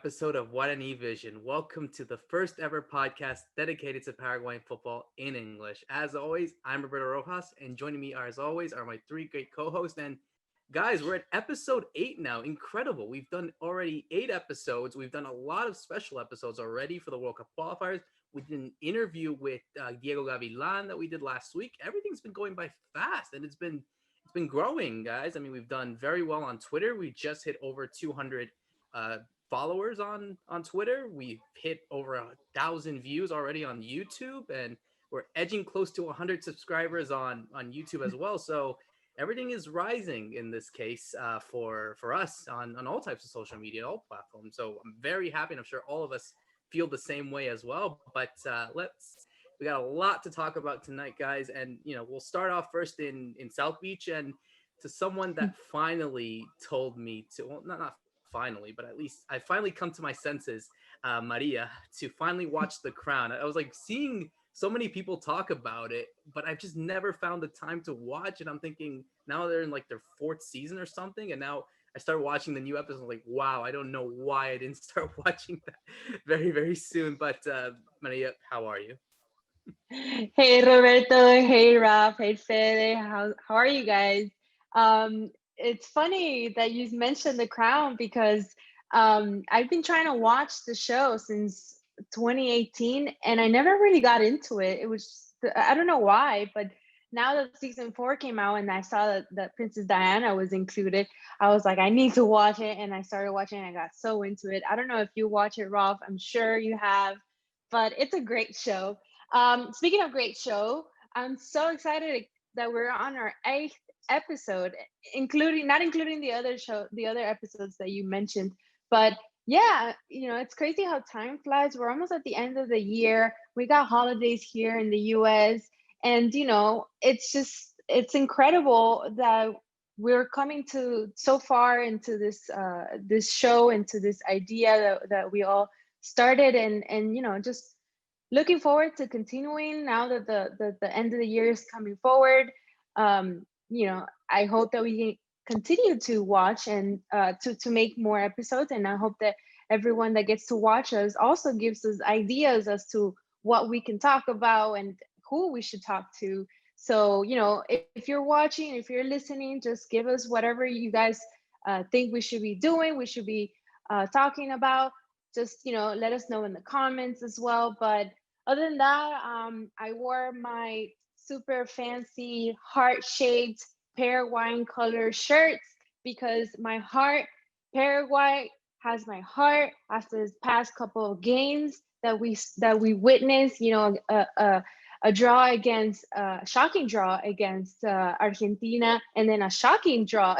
episode of Guarani Vision. Welcome to the first ever podcast dedicated to Paraguayan football in English. As always, I'm Roberto Rojas, and joining me, as always, are my three great co-hosts. And guys, we're at episode 8 now. Incredible. We've done already 8 episodes. We've done a lot of special episodes already for the World Cup qualifiers. We did an interview with Diego Gavilan that we did last week. Everything's been going by fast, and it's been growing, guys. I mean, we've done very well on Twitter. We just hit over 200 uh, followers on Twitter. We've hit over 1,000 views already on YouTube, and we're edging close to 100 subscribers on YouTube as well. So everything is rising in this case for us on all types of social media, all platforms. So I'm very happy, and I'm sure all of us feel the same way as well. But we got a lot to talk about tonight, guys, and we'll start off first in South Beach, and to someone that finally told me to, well, not finally, but at least I finally come to my senses, Maria, to finally watch The Crown. I was like seeing so many people talk about it, but I've just never found the time to watch. And I'm thinking now they're in like their 4th season or something, and now I started watching the new episode. Like, wow, I don't know why I didn't start watching that very, very soon. But Maria, how are you? Hey Roberto, hey Raf, hey Fede, how are you guys? It's funny that you mentioned The Crown because I've been trying to watch the show since 2018 and I never really got into it. I don't know why, but now that season 4 came out and I saw that Princess Diana was included, I was like, I need to watch it, and I started watching and I got so into it. I don't know if you watch it, Ralph. I'm sure you have, but it's a great show. Speaking of great show, I'm so excited that we're on our 8th episode, including not including the other episodes that you mentioned. But yeah, it's crazy how time flies. We're almost at the end of the year. We got holidays here in the US, and it's incredible that we're coming to so far into this show, into this idea that we all started, and just looking forward to continuing now that the end of the year is coming forward. I hope that we can continue to watch and to make more episodes, and I hope that everyone that gets to watch us also gives us ideas as to what we can talk about and who we should talk to. So if you're watching, if you're listening, just give us whatever you guys think we should be doing, we should be talking about. Just let us know in the comments as well. But other than that, I wore my super fancy heart-shaped Paraguayan color shirts because my heart, Paraguay has my heart after this past couple of games that we witnessed. A draw against shocking draw against Argentina, and then a shocking draw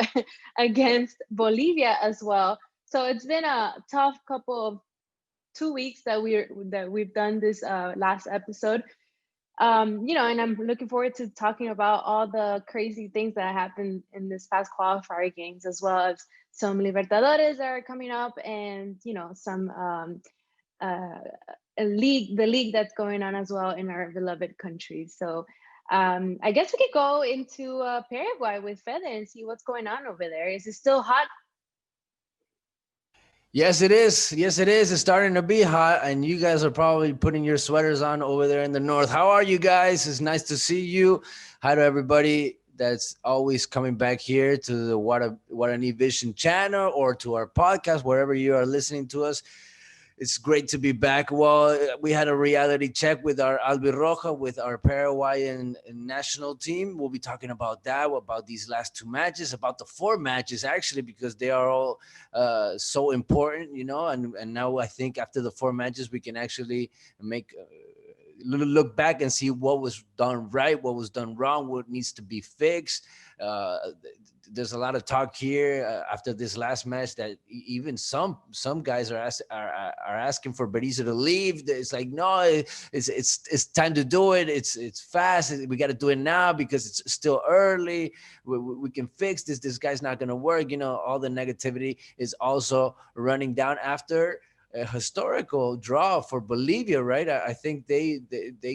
against Bolivia as well. So it's been a tough couple of 2 weeks that we've done this last episode. And I'm looking forward to talking about all the crazy things that happened in this past qualifier games, as well as some Libertadores that are coming up, and some uh, the league that's going on as well in our beloved country. So I guess we could go into Paraguay with Fede and see what's going on over there. Is it still hot? Yes, it is. Yes, it is. It's starting to be hot, and you guys are probably putting your sweaters on over there in the north. How are you guys? It's nice to see you. Hi to everybody that's always coming back here to the Guarani Vision channel or to our podcast, wherever you are listening to us. It's great to be back. Well, we had a reality check with our Albirroja, with our Paraguayan national team. We'll be talking about that, about these last 2 matches, about the 4 matches, actually, because they are all so important, and now I think after the 4 matches, we can actually make look back and see what was done right, what was done wrong, what needs to be fixed. There's a lot of talk here after this last match that even some guys are asking for Berizzo to leave. It's like, no, it's time to do it. It's fast. We got to do it now because it's still early. We can fix this. This guy's not going to work. All the negativity is also running down after a historical draw for Bolivia, right? I think they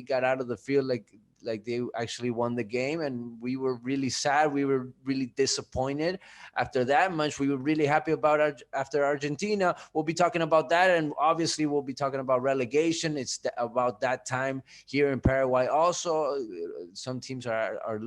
got out of the field like like they actually won the game, and we were really sad. We were really disappointed. After that match, we were really happy about after Argentina. We'll be talking about that, and obviously we'll be talking about relegation. It's about that time here in Paraguay. Also, some teams are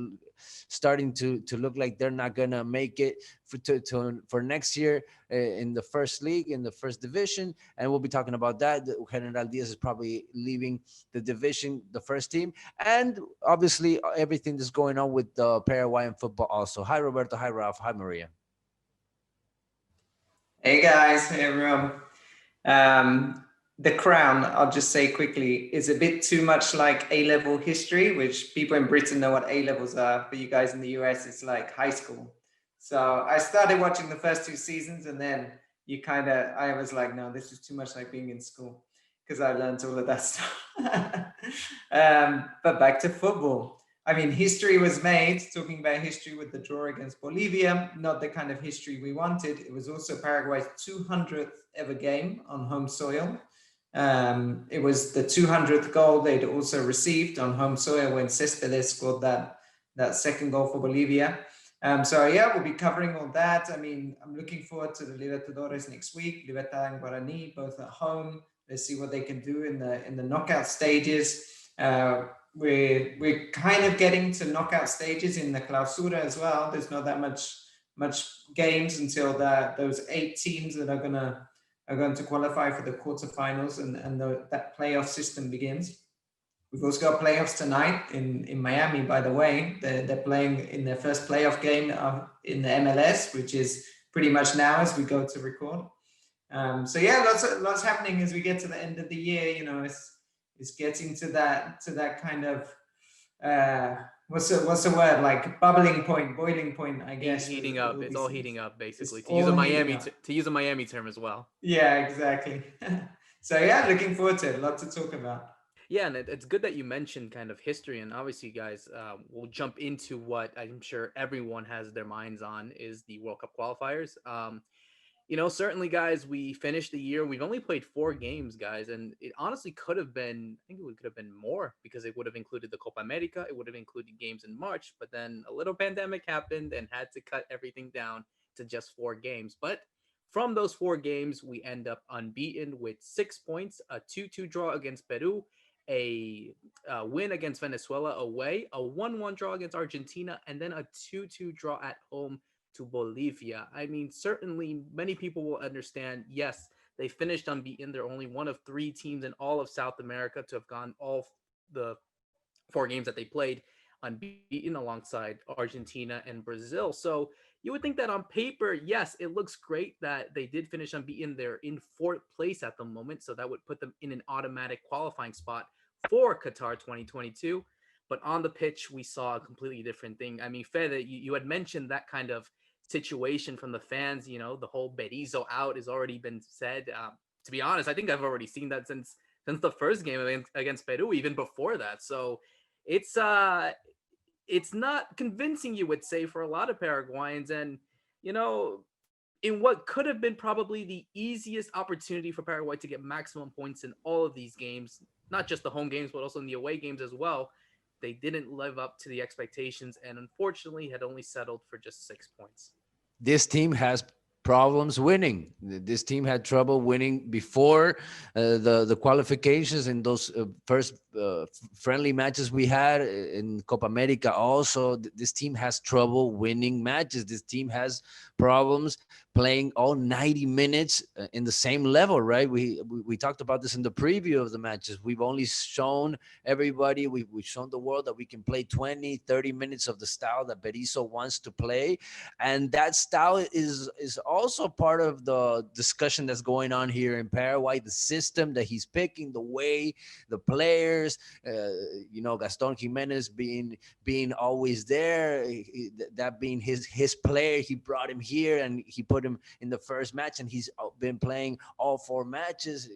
starting to look like they're not gonna make it for next year in the first league, in the first division, and we'll be talking about that. General Diaz is probably leaving the division, the first team, and obviously everything that's going on with the Paraguayan football also. Hi Roberto, hi Ralph, hi Maria. Hey guys, hey everyone. The Crown, I'll just say quickly, is a bit too much like A-level history, which people in Britain know what A-levels are. For you guys in the US, it's like high school. So I started watching the first 2 seasons, and then I was like, no, this is too much like being in school, because I learned all of that stuff. But back to football. I mean, history was made, talking about history with the draw against Bolivia, not the kind of history we wanted. It was also Paraguay's 200th ever game on home soil. It was the 200th goal they'd also received on home soil when Céspedes scored that second goal for Bolivia. So yeah, we'll be covering all that. I mean, I'm looking forward to the Libertadores next week. Libertad and Guarani, both at home. Let's see what they can do in the knockout stages. We're kind of getting to knockout stages in the Clausura as well. There's not that much games until those 8 teams that are going to qualify for the quarterfinals, and that playoff system begins. We've also got playoffs tonight in Miami, by the way. They're playing in their first playoff game in the MLS, which is pretty much now as we go to record. So yeah, lots happening as we get to the end of the year. You know, it's getting to that kind of what's the word, like boiling point, I guess. Heating up. It's all heating up, basically. To use a Miami term as well. Yeah, exactly. So yeah, looking forward to it. A lot to talk about. Yeah, and it's good that you mentioned kind of history, and obviously, guys, we'll jump into what I'm sure everyone has their minds on is the World Cup qualifiers. Certainly, guys, we finished the year. We've only played 4 games, guys, and it honestly could have been, I think it could have been more, because it would have included the Copa America. It would have included games in March, but then a little pandemic happened and had to cut everything down to just 4 games. But from those 4 games, we end up unbeaten with 6 points, a 2-2 draw against Peru, a win against Venezuela away, a 1-1 draw against Argentina, and then a 2-2 draw at home to Bolivia. I mean, certainly many people will understand, yes, they finished unbeaten. They're only one of 3 teams in all of South America to have gone all the 4 games that they played unbeaten alongside Argentina and Brazil. So you would think that on paper, yes, it looks great that they did finish unbeaten. They're in 4th place at the moment, so that would put them in an automatic qualifying spot for Qatar 2022. But on the pitch, we saw a completely different thing. I mean, Fede, you had mentioned that kind of situation from the fans. You know, the whole Berizzo out has already been said. To be honest, I think I've already seen that since the first game against Peru, even before that. So it's not convincing, you would say, for a lot of Paraguayans. And, in what could have been probably the easiest opportunity for Paraguay to get maximum points in all of these games, not just the home games, but also in the away games as well, they didn't live up to the expectations and unfortunately had only settled for just 6 points. This team has problems winning. This team had trouble winning before the qualifications in those first friendly matches we had in Copa America. Also, this team has trouble winning matches. This team has problems playing all 90 minutes in the same level, right? We talked about this in the preview of the matches. We've only shown everybody, we've shown the world that we can play 20, 30 minutes of the style that Berizzo wants to play. And that style is also part of the discussion that's going on here in Paraguay, the system that he's picking, the way, the players, Gaston Jimenez being always there, that being his player. He brought him here, and he put him in the first match, and he's been playing all 4 matches,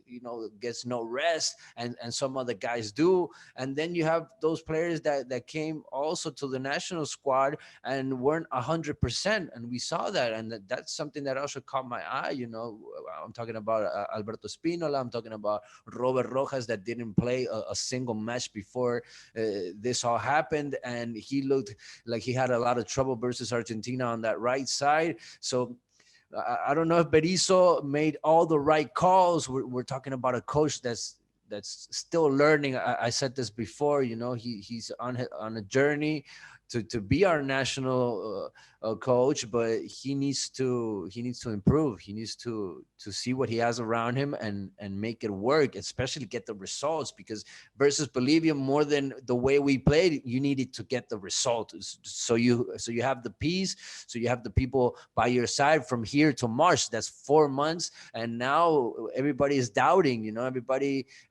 gets no rest, and some other guys do. And then you have those players that came also to the national squad and weren't 100%, and we saw that, and that's something that also caught my eye. I'm talking about Alberto Spinola, I'm talking about Robert Rojas, that didn't play a single match before this all happened, and he looked like he had a lot of trouble versus Argentina on that right side. So I don't know if Berizzo made all the right calls. We're talking about a coach that's still learning. I said this before, he's on a journey to be our national coach, but he needs to improve. He needs to see what he has around him and make it work, especially get the results, because versus Bolivia, more than the way we played, you needed to get the result. So you have the peace, so you have the people by your side from here to March. That's 4 months, and now everybody is doubting.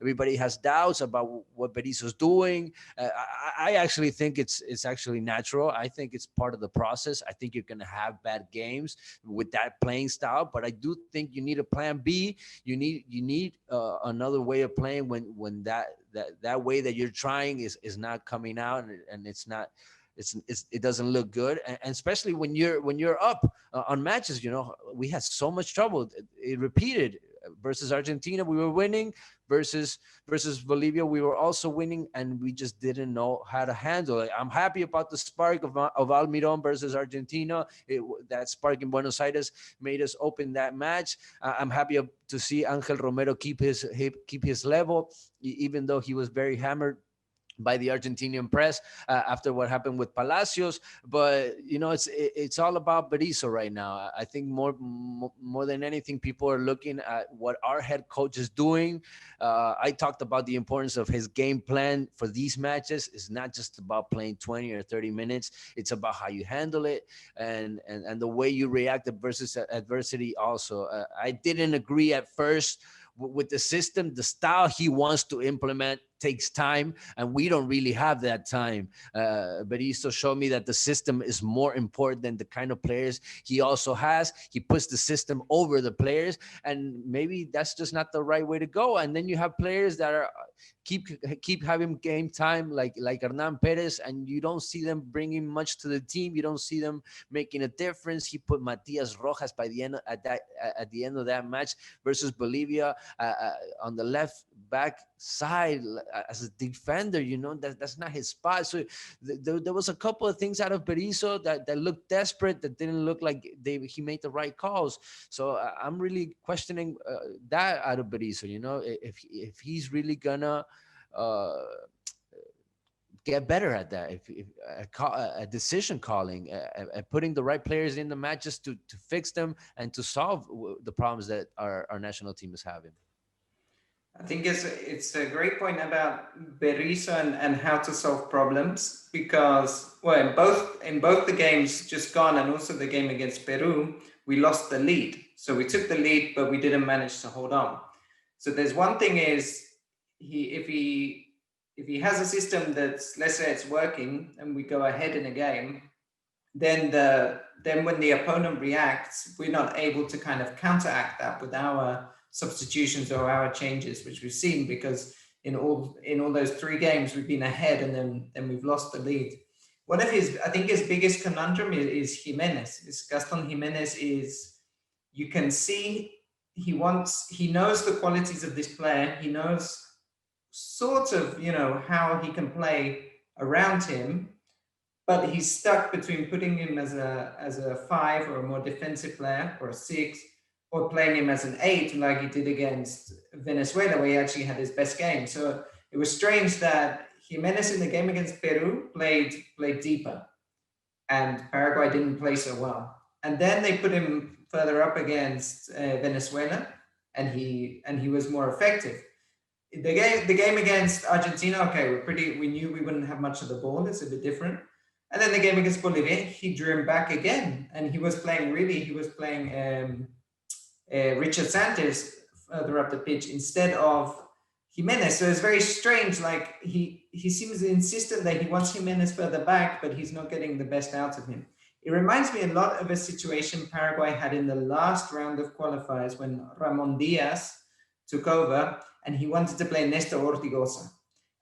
Everybody has doubts about what Berizzo's doing. I actually think it's actually natural. I think it's part of the process. I think you're going to have bad games with that playing style, but I do think you need a plan B. You need another way of playing when that way that you're trying is not coming out, and it doesn't look good, and especially when you're up on matches. We had so much trouble. It repeated. Versus Argentina, we were winning. Versus Bolivia, we were also winning, and we just didn't know how to handle it. I'm happy about the spark of Almiron versus Argentina. That spark in Buenos Aires made us open that match. I'm happy to see Angel Romero keep his level, even though he was very hammered by the Argentinian press after what happened with Palacios. But it's all about Berizzo right now. I think more than anything, people are looking at what our head coach is doing. I talked about the importance of his game plan for these matches. It's not just about playing 20 or 30 minutes. It's about how you handle it and the way you react versus adversity also. I didn't agree at first with the system. The style he wants to implement takes time, and we don't really have that time. Berizzo showed me that the system is more important than the kind of players he also has. He puts the system over the players, and maybe that's just not the right way to go. And then you have players that are keep having game time, like Hernan Perez, and you don't see them bringing much to the team. You don't see them making a difference. He put Matias Rojas at the end of that match versus Bolivia on the left back side as a defender. That's not his spot. So there was a couple of things out of Berizzo that looked desperate, that didn't look like he made the right calls. So I'm really questioning that out of Berizzo. If he's really gonna get better at that, if a decision calling, putting the right players in the matches to fix them and to solve the problems that our national team is having. I think it's a great point about Berizzo and how to solve problems, because in both the games just gone and also the game against Peru, we lost the lead. So we took the lead, but we didn't manage to hold on. So there's one thing is if he has a system that's, let's say it's working and we go ahead in a game, then when the opponent reacts, we're not able to kind of counteract that with our substitutions or our changes, which we've seen, because in all those 3 games we've been ahead and then we've lost the lead. One of his biggest conundrum is Jimenez. Gaston Jimenez you can see he knows the qualities of this player. He knows sort of, how he can play around him, but he's stuck between putting him as a 5 or a more defensive player, or a 6, or playing him as an 8, like he did against Venezuela, where he actually had his best game. So it was strange that Jimenez in the game against Peru played deeper, and Paraguay didn't play so well. And then they put him further up against Venezuela, and he was more effective. The game against Argentina, okay, we knew we wouldn't have much of the ball. It's a bit different. And then the game against Bolivia, he drew him back again, and he was playing Richard Santos further up the pitch instead of Jimenez. So it's very strange. Like he seems insistent that he wants Jimenez further back, but he's not getting the best out of him. It reminds me a lot of a situation Paraguay had in the last round of qualifiers when Ramon Diaz took over and he wanted to play Nestor Ortigosa.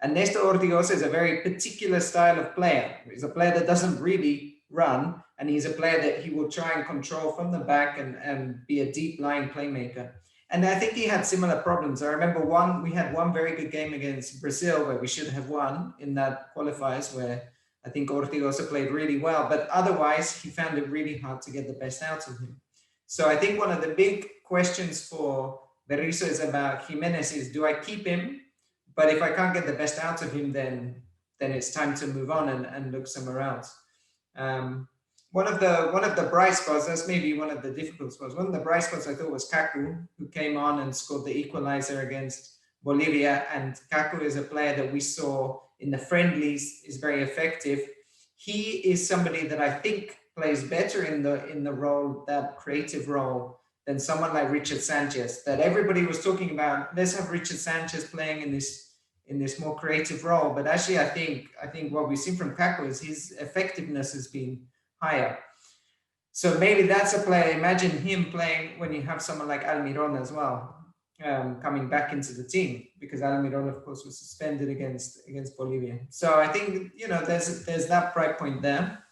And Nestor Ortigosa is a very particular style of player. He's a player that doesn't really run, and he's a player that he will try and control from the back and be a deep lying playmaker. And I think he had similar problems. I remember we had one very good game against Brazil where we should have won in that qualifiers, where I think Ortigosa played really well, but otherwise he found it really hard to get the best out of him. So I think one of the big questions for Berizzo is about Jimenez is, do I keep him? But if I can't get the best out of him, then it's time to move on and look somewhere else. One of the bright spots, that's maybe one of the difficult spots. One of the bright spots I thought was Kaku, who came on and scored the equalizer against Bolivia. And Kaku is a player that we saw in the friendlies, is very effective. He is somebody that I think plays better in the role, that creative role, than someone like Richard Sanchez, that everybody was talking about. Let's have Richard Sanchez playing in this more creative role. But actually, I think what we've seen from Kaku is his effectiveness has been higher. So maybe that's a player. Imagine him playing when you have someone like Almiron as well, coming back into the team, because Almiron, of course, was suspended against Bolivia. So I think, there's that bright point there.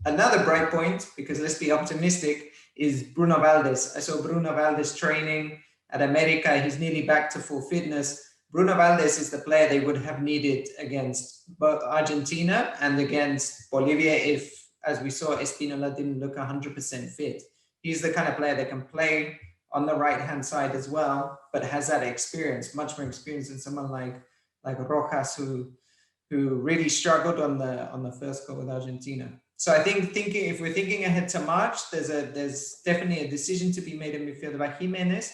Another bright point, because let's be optimistic, is Bruno Valdez. I saw Bruno Valdez training at America. He's nearly back to full fitness. Bruno Valdez is the player they would have needed against both Argentina and against Bolivia if, as we saw, Espinola didn't look 100% fit. He's the kind of player that can play on the right-hand side as well, but has that experience, much more experience than someone like Rojas, who really struggled on the first goal with Argentina. So I think if we're thinking ahead to March, there's definitely a decision to be made in midfield about Jimenez,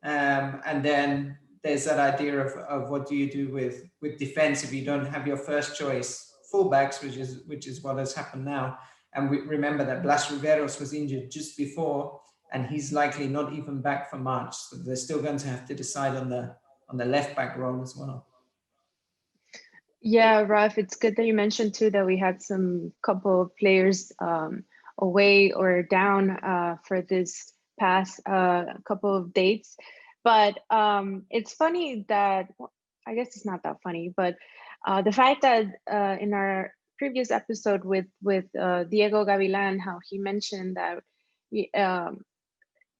and then there's that idea of what do you do with defense if you don't have your first choice fullbacks, which is what has happened now. And we remember that Blas Riveros was injured just before, and he's likely not even back for March. So they're still going to have to decide on the left back role as well. Yeah, Raf, it's good that you mentioned too that we had some couple of players away or down for this past couple of dates. But it's funny that, I guess it's not that funny, but the fact that in our previous episode with Diego Gavilan, how he mentioned that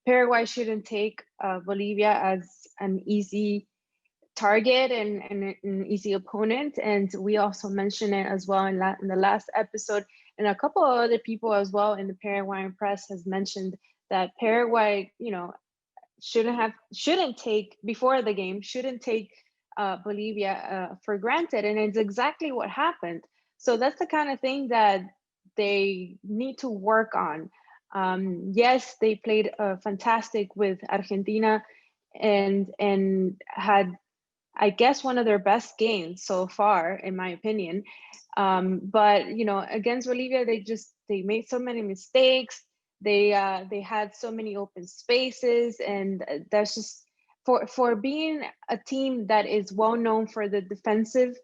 Paraguay shouldn't take Bolivia as an easy target and an easy opponent. And we also mentioned it as well in the last episode. And a couple of other people as well in the Paraguayan press has mentioned that Paraguay, shouldn't take Bolivia for granted. And it's exactly what happened. So that's the kind of thing that they need to work on. Yes, they played fantastic with Argentina and had, I guess, one of their best games so far, in my opinion. But against Bolivia, they made so many mistakes. They had so many open spaces, and that's just for being a team that is well known for the defensive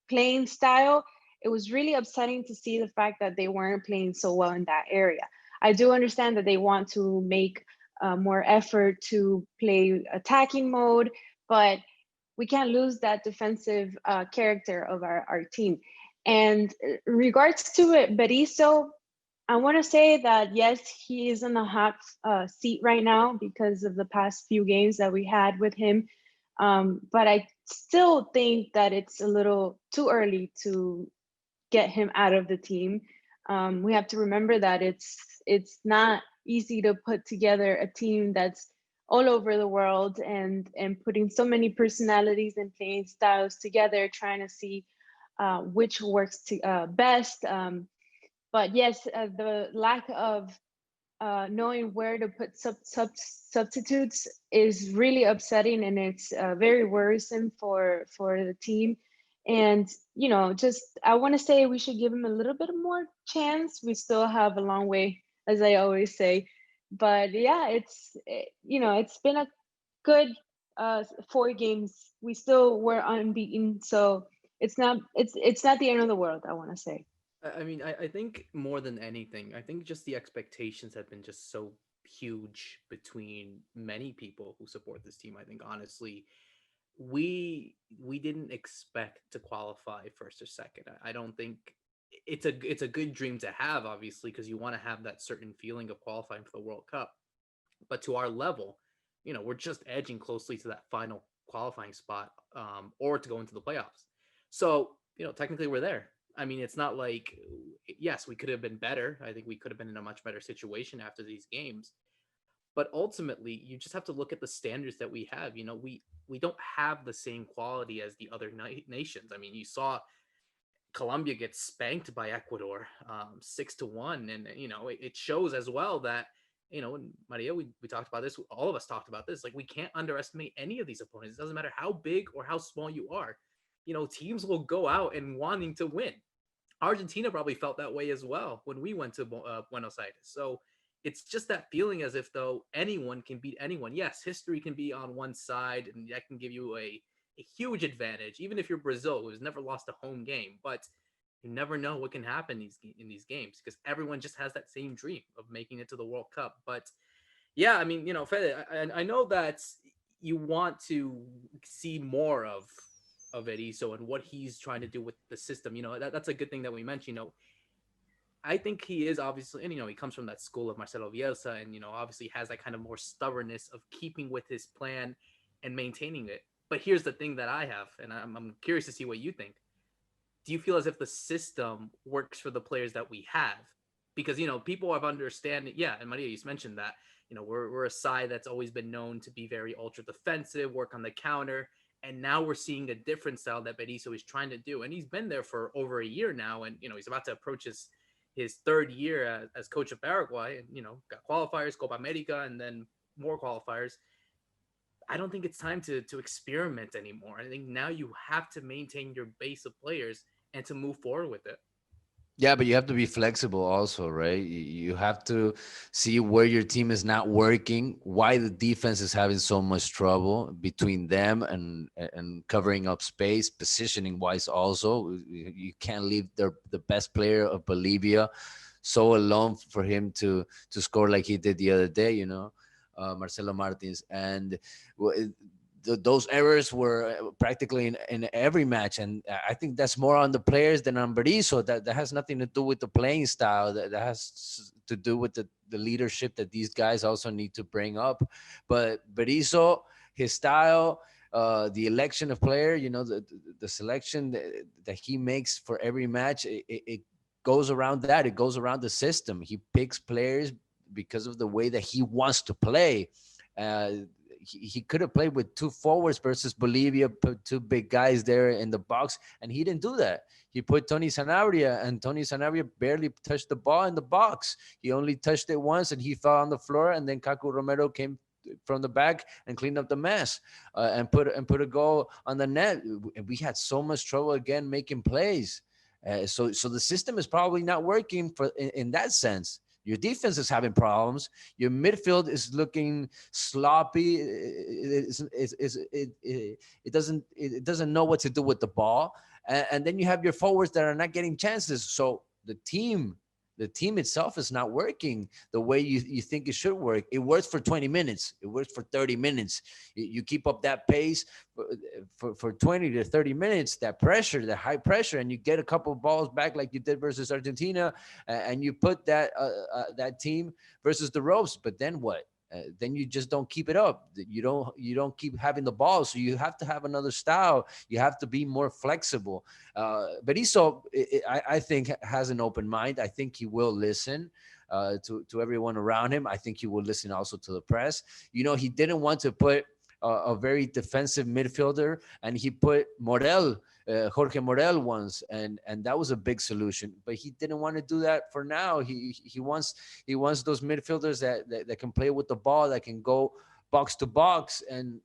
playing style. It was really upsetting to see the fact that they weren't playing so well in that area. I do understand that they want to make more effort to play attacking mode, but we can't lose that defensive character of our team. And in regards to it, Berizzo, I want to say that yes, he is in the hot seat right now because of the past few games that we had with him. But I still think that it's a little too early to get him out of the team. We have to remember that it's not easy to put together a team that's all over the world and putting so many personalities and playing styles together, trying to see which works best. But yes, the lack of knowing where to put substitutes is really upsetting, and it's very worrisome for the team. And I want to say we should give him a little bit more chance. We still have a long way, as I always say. But yeah, it's been a good 4 games. We still were unbeaten, so it's not the end of the world, I want to say. I think more than anything, I think just the expectations have been just so huge between many people who support this team. I think honestly, we didn't expect to qualify first or second. I don't think it's a good dream to have, obviously, because you want to have that certain feeling of qualifying for the World Cup. But to our level, we're just edging closely to that final qualifying spot, or to go into the playoffs. So, technically we're there. I mean, it's not like, yes, we could have been better. I think we could have been in a much better situation after these games. But ultimately, you just have to look at the standards that we have. We don't have the same quality as the other nations. I mean, you saw Colombia get spanked by Ecuador, 6-1, and it shows as well that Maria, we talked about this. All of us talked about this. Like, we can't underestimate any of these opponents. It doesn't matter how big or how small you are. Teams will go out and wanting to win. Argentina probably felt that way as well when we went to Buenos Aires. So it's just that feeling as if though anyone can beat anyone. Yes, history can be on one side, and that can give you a huge advantage, even if you're Brazil, who's never lost a home game. But you never know what can happen in these games, because everyone just has that same dream of making it to the World Cup. But yeah, I mean, Fede, I know that you want to see more of Erizo and what he's trying to do with the system. That's a good thing that we mentioned. I think he is obviously, and he comes from that school of Marcelo Bielsa, and obviously has that kind of more stubbornness of keeping with his plan and maintaining it. But here's the thing that I have, and I'm curious to see what you think. Do you feel as if the system works for the players that we have? Because people have understand. Yeah, and Maria, you mentioned that. We're a side that's always been known to be very ultra defensive, work on the counter, and now we're seeing a different style that Berizzo is trying to do, and he's been there for over a year now, and he's about to approach his third year as coach of Paraguay, and got qualifiers, Copa America, and then more qualifiers. I don't think it's time to experiment anymore. I think now you have to maintain your base of players and to move forward with it. Yeah, but you have to be flexible also, right? You have to see where your team is not working, why the defense is having so much trouble between them and covering up space, positioning wise also. You can't leave the best player of Bolivia so alone for him to score like he did the other day, Marcelo Martins. And those errors were practically in every match, and I think that's more on the players than on Berizzo. That has nothing to do with the playing style. That has to do with the leadership that these guys also need to bring up. But Berizzo, his style, the election of player, the selection that he makes for every match, it goes around that. It goes around the system. He picks players because of the way that he wants to play. Uh, he could have played with two forwards versus Bolivia, put two big guys there in the box, and he didn't do that. He put Tony Sanabria, and Tony Sanabria barely touched the ball in the box. He only touched it once, and he fell on the floor, and then Kaku Romero came from the back and cleaned up the mess, and put a goal on the net. And we had so much trouble again making plays. So the system is probably not working in that sense. Your defense is having problems. Your midfield is looking sloppy. It doesn't know what to do with the ball. And then you have your forwards that are not getting chances. So the team itself is not working the way you think it should work. It works for 20 minutes. It works for 30 minutes. You keep up that pace for 20 to 30 minutes, that pressure, the high pressure, and you get a couple of balls back like you did versus Argentina, and you put that team versus the ropes. But then what? Then you just don't keep it up. You don't keep having the ball. So you have to have another style. You have to be more flexible. Berizzo, I think, has an open mind. I think he will listen to everyone around him. I think he will listen also to the press. He didn't want to put a very defensive midfielder, and he put Morel, Jorge Morel once, and that was a big solution. But he didn't want to do that for now. He wants those midfielders that can play with the ball, that can go box to box, and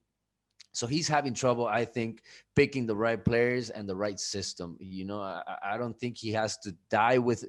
so he's having trouble, I think, picking the right players and the right system. I don't think he has to die with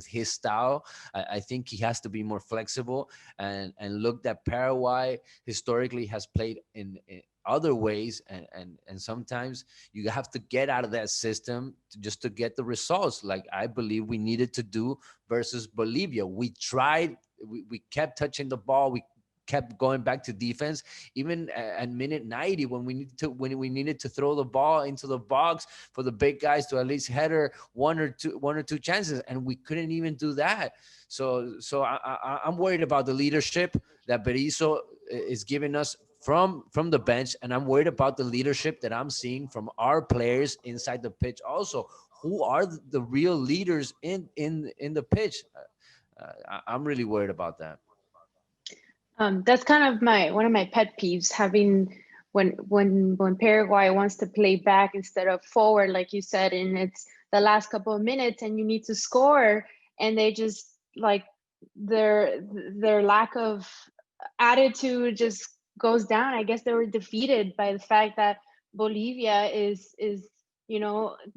his style. I think he has to be more flexible and look that Paraguay historically has played in other ways, and sometimes you have to get out of that system just to get the results, like I believe we needed to do versus Bolivia. We tried, we kept touching the ball, we kept going back to defense, even at minute 90 when we needed to throw the ball into the box for the big guys to at least header one or two chances, and we couldn't even do that. So I'm worried about the leadership that Berizzo is giving us from the bench, and I'm worried about the leadership that I'm seeing from our players inside the pitch also. Who are the real leaders in the pitch? I'm really worried about that. That's kind of one of my pet peeves, having when Paraguay wants to play back instead of forward, like you said, and it's the last couple of minutes and you need to score, and they just like their lack of attitude just goes down. I guess they were defeated by the fact that Bolivia is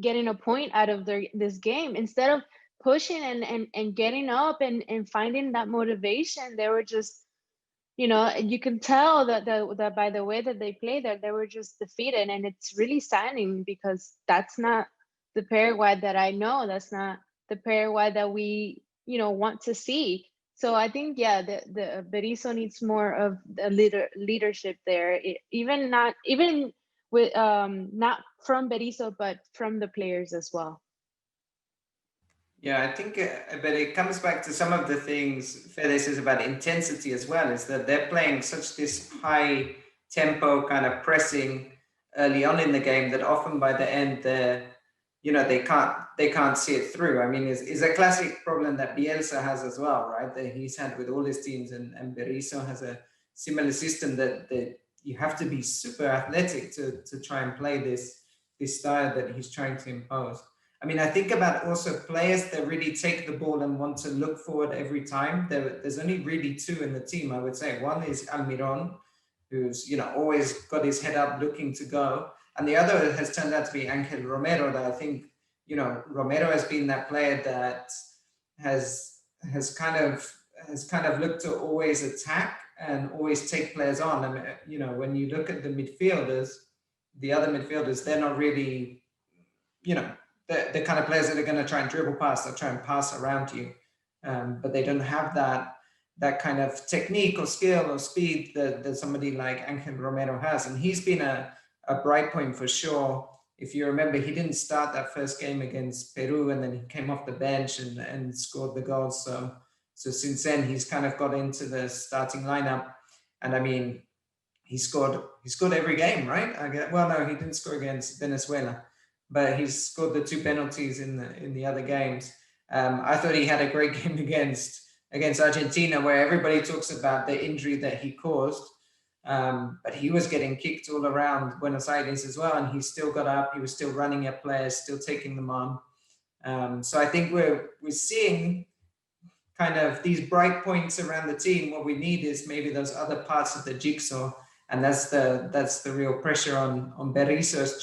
getting a point out of this game. Instead of pushing and getting up and finding that motivation, they were just, you can tell that by the way that they play, that they were just defeated. And it's really saddening, because that's not the Paraguay that I know. That's not the Paraguay that we want to see. So I think, yeah, the Berizzo needs more of the leadership there, even with not from Berizzo, but from the players as well. Yeah, I think, but it comes back to some of the things Fede says about intensity as well, is that they're playing such this high tempo kind of pressing early on in the game that often by the end they can't see it through. I mean, is a classic problem that Bielsa has as well, right? That he's had with all his teams, and Berizzo has a similar system that you have to be super athletic to try and play this style that he's trying to impose. I mean, I think about also players that really take the ball and want to look forward every time. There's only really two in the team, I would say. One is Almiron, who's always got his head up looking to go. And the other has turned out to be Angel Romero, that I think, Romero has been that player that has kind of looked to always attack and always take players on. I mean, when you look at the other midfielders, they're not really, the kind of players that are going to try and dribble past or try and pass around you. But they don't have that kind of technique or skill or speed that somebody like Angel Romero has. And he's been a bright point for sure. If you remember, he didn't start that first game against Peru, and then he came off the bench and scored the goals. So since then, he's kind of got into the starting lineup. And I mean, he scored every game, right? Well, no, he didn't score against Venezuela, but he's scored the 2 penalties in the other games. I thought he had a great game against Argentina, where everybody talks about the injury that he caused. But he was getting kicked all around Buenos Aires as well, and he still got up. He was still running at players, still taking them on. So I think we're seeing kind of these bright points around the team. What we need is maybe those other parts of the jigsaw, and that's the real pressure on Berizzo,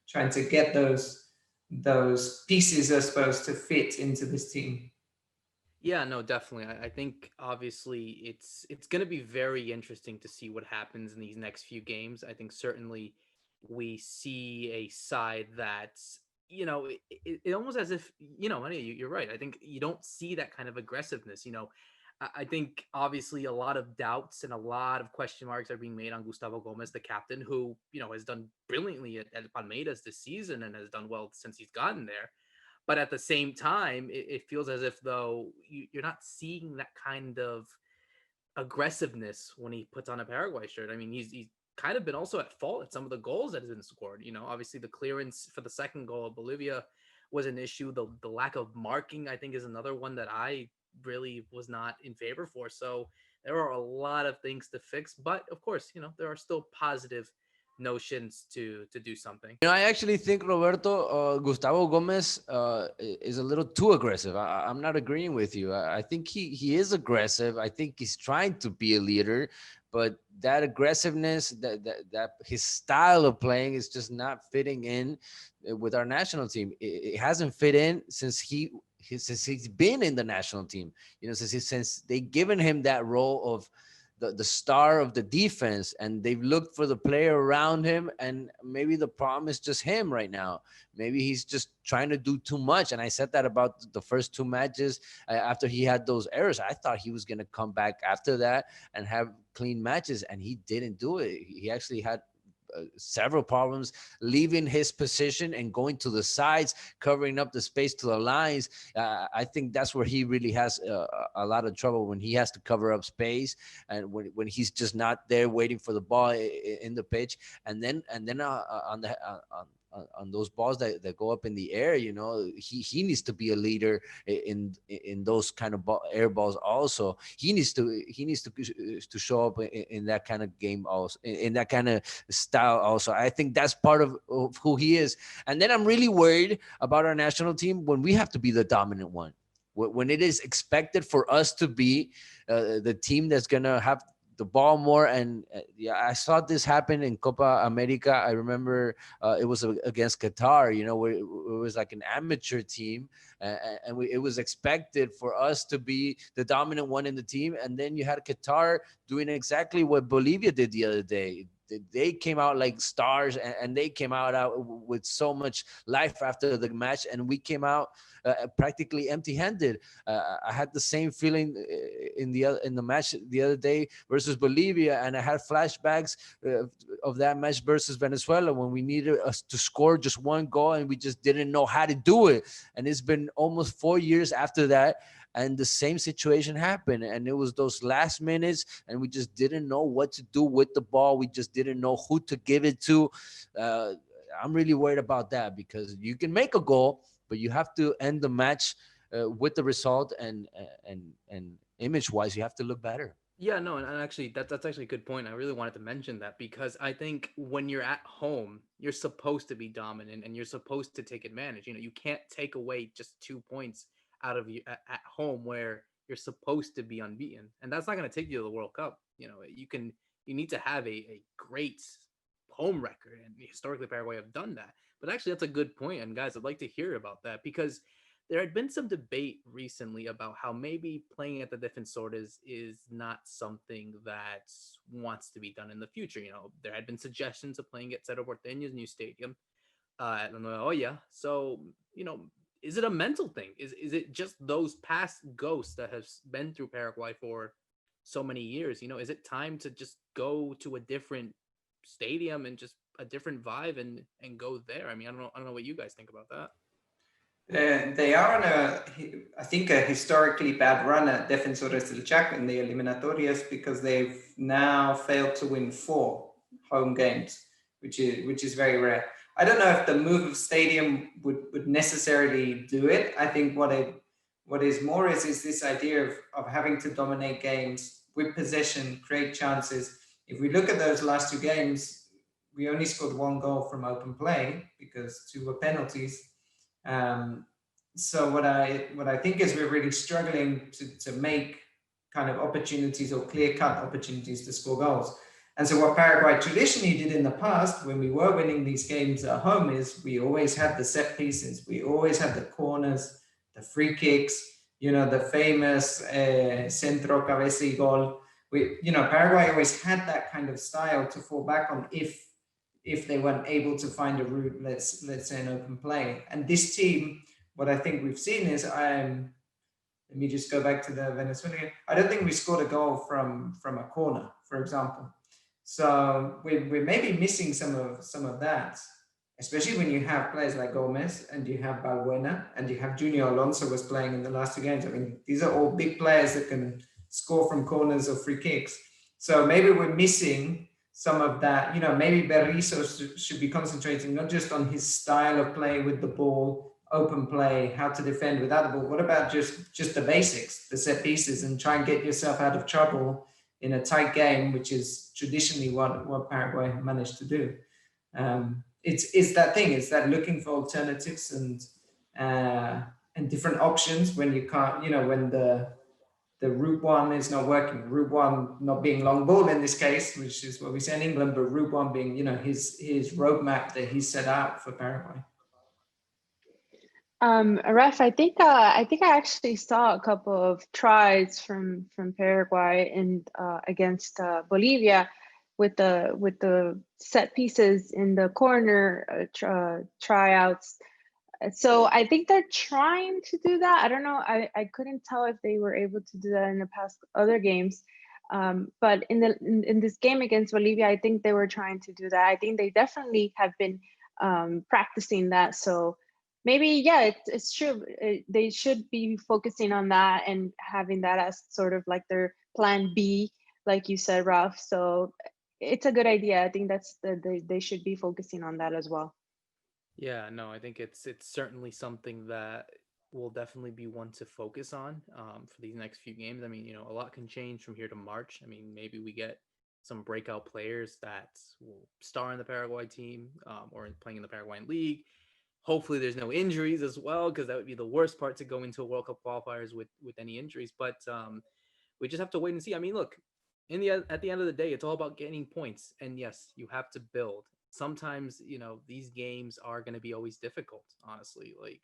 trying to get those pieces, I suppose, to fit into this team. Yeah, no, definitely. I think obviously it's going to be very interesting to see what happens in these next few games. I think certainly we see a side that's, it almost as if, you're right. I think you don't see that kind of aggressiveness. I think obviously a lot of doubts and a lot of question marks are being made on Gustavo Gomez, the captain, who, has done brilliantly at Palmeiras this season and has done well since he's gotten there. But at the same time, it feels as if, though, you're not seeing that kind of aggressiveness when he puts on a Paraguay shirt. I mean, he's kind of been also at fault at some of the goals that have been scored. Obviously the clearance for the second goal of Bolivia was an issue. The lack of marking, I think, is another one that I really was not in favor for. So there are a lot of things to fix. But, of course, there are still positive notions to do something. I actually think Roberto Gustavo Gomez is a little too aggressive. I'm not agreeing with you. I think he is aggressive. I think he's trying to be a leader, but that aggressiveness, that his style of playing is just not fitting in with our national team. It hasn't fit in since he's been in the national team. Since they given him that role of the star of the defense, and they've looked for the player around him, and maybe the problem is just him right now. Maybe he's just trying to do too much. And I said that about the first two matches. After he had those errors, I thought he was going to come back after that and have clean matches, and he didn't do it. He actually had several problems leaving his position and going to the sides, covering up the space to the lines. I think that's where he really has a lot of trouble, when he has to cover up space, and when he's just not there waiting for the ball in the pitch. And then on those balls that go up in the air, he needs to be a leader in those kind of air balls. Also, he needs to show up in that kind of game, also in that kind of style. Also, I think that's part of who he is. And then I'm really worried about our national team when we have to be the dominant one, when it is expected for us to be the team that's gonna have the ball more. And I saw this happen in Copa America. I remember it was against Qatar, where it was like an amateur team, and it was expected for us to be the dominant one in the team. And then you had Qatar doing exactly what Bolivia did the other day. They came out like stars, and they came out with so much life after the match, and we came out practically empty-handed. I had the same feeling in the match the other day versus Bolivia, and I had flashbacks of that match versus Venezuela, when we needed us to score just one goal, and we just didn't know how to do it. And it's been almost 4 years after that, and the same situation happened, and it was those last minutes, and we just didn't know what to do with the ball. We just didn't know who to give it to. I'm really worried about that, because you can make a goal, but you have to end the match with the result, and image-wise, you have to look better. Yeah, no, and actually, that's actually a good point. I really wanted to mention that, because I think when you're at home, you're supposed to be dominant, and you're supposed to take advantage. You can't take away just 2 points out of you at home, where you're supposed to be unbeaten, and that's not going to take you to the World Cup. You need to have a great home record, and historically Paraguay have done that. But actually, that's a good point, and guys, I'd like to hear about that, because there had been some debate recently about how maybe playing at the Defensores is not something that wants to be done in the future. There had been suggestions of playing at Cerro Porteño's new stadium, at La Nueva Olla. So, is it a mental thing? Is it just those past ghosts that have been through Paraguay for so many years? Is it time to just go to a different stadium and just a different vibe and go there? I mean, I don't know what you guys think about that. They are on I think, a historically bad run at Defensores del Chaco in the eliminatorias, because they've now failed to win 4 home games, which is very rare. I don't know if the move of stadium would necessarily do it. I think what is more is this idea of having to dominate games with possession, create chances. If we look at those last 2 games, we only scored 1 goal from open play, because 2 were penalties. So what I think is we're really struggling to make kind of opportunities, or clear-cut opportunities to score goals. And so what Paraguay traditionally did in the past, when we were winning these games at home, is we always had the set pieces, we always had the corners, the free kicks, the famous centro, cabeza y gol. Paraguay always had that kind of style to fall back on if they weren't able to find a route, let's say an open play. And this team, what I think we've seen is, let me just go back to the Venezuelan. I don't think we scored a goal from a corner, for example. So we're maybe missing some of that, especially when you have players like Gomez, and you have Balbuena, and you have Junior Alonso was playing in the last 2 games. I mean, these are all big players that can score from corners or free kicks. So maybe we're missing some of that. Maybe Berrizo should be concentrating not just on his style of play with the ball, open play, how to defend without the ball. What about just the basics, the set pieces, and try and get yourself out of trouble in a tight game, which is traditionally what Paraguay managed to do. It's that thing. It's that looking for alternatives and different options when you can't. When the route one is not working. Route one not being long ball in this case, which is what we say in England, but route one being his roadmap that he set out for Paraguay. Ref, I think I actually saw a couple of tries from Paraguay and against Bolivia with the set pieces in the corner tryouts. So I think they're trying to do that. I don't know. I couldn't tell if they were able to do that in the past other games. But in this game against Bolivia, I think they were trying to do that. I think they definitely have been practicing that. So maybe, yeah, it's true. They should be focusing on that and having that as sort of like their plan B, like you said, Ralph. So it's a good idea. I think they should be focusing on that as well. Yeah, no, I think it's certainly something that will definitely be one to focus on for these next few games. I mean, a lot can change from here to March. I mean, maybe we get some breakout players that will star in the Paraguay team or playing in the Paraguayan league. Hopefully, there's no injuries as well, because that would be the worst part to go into a World Cup qualifiers with any injuries. But we just have to wait and see. I mean, look, at the end of the day, it's all about getting points, and yes, you have to build. Sometimes these games are going to be always difficult. Honestly, like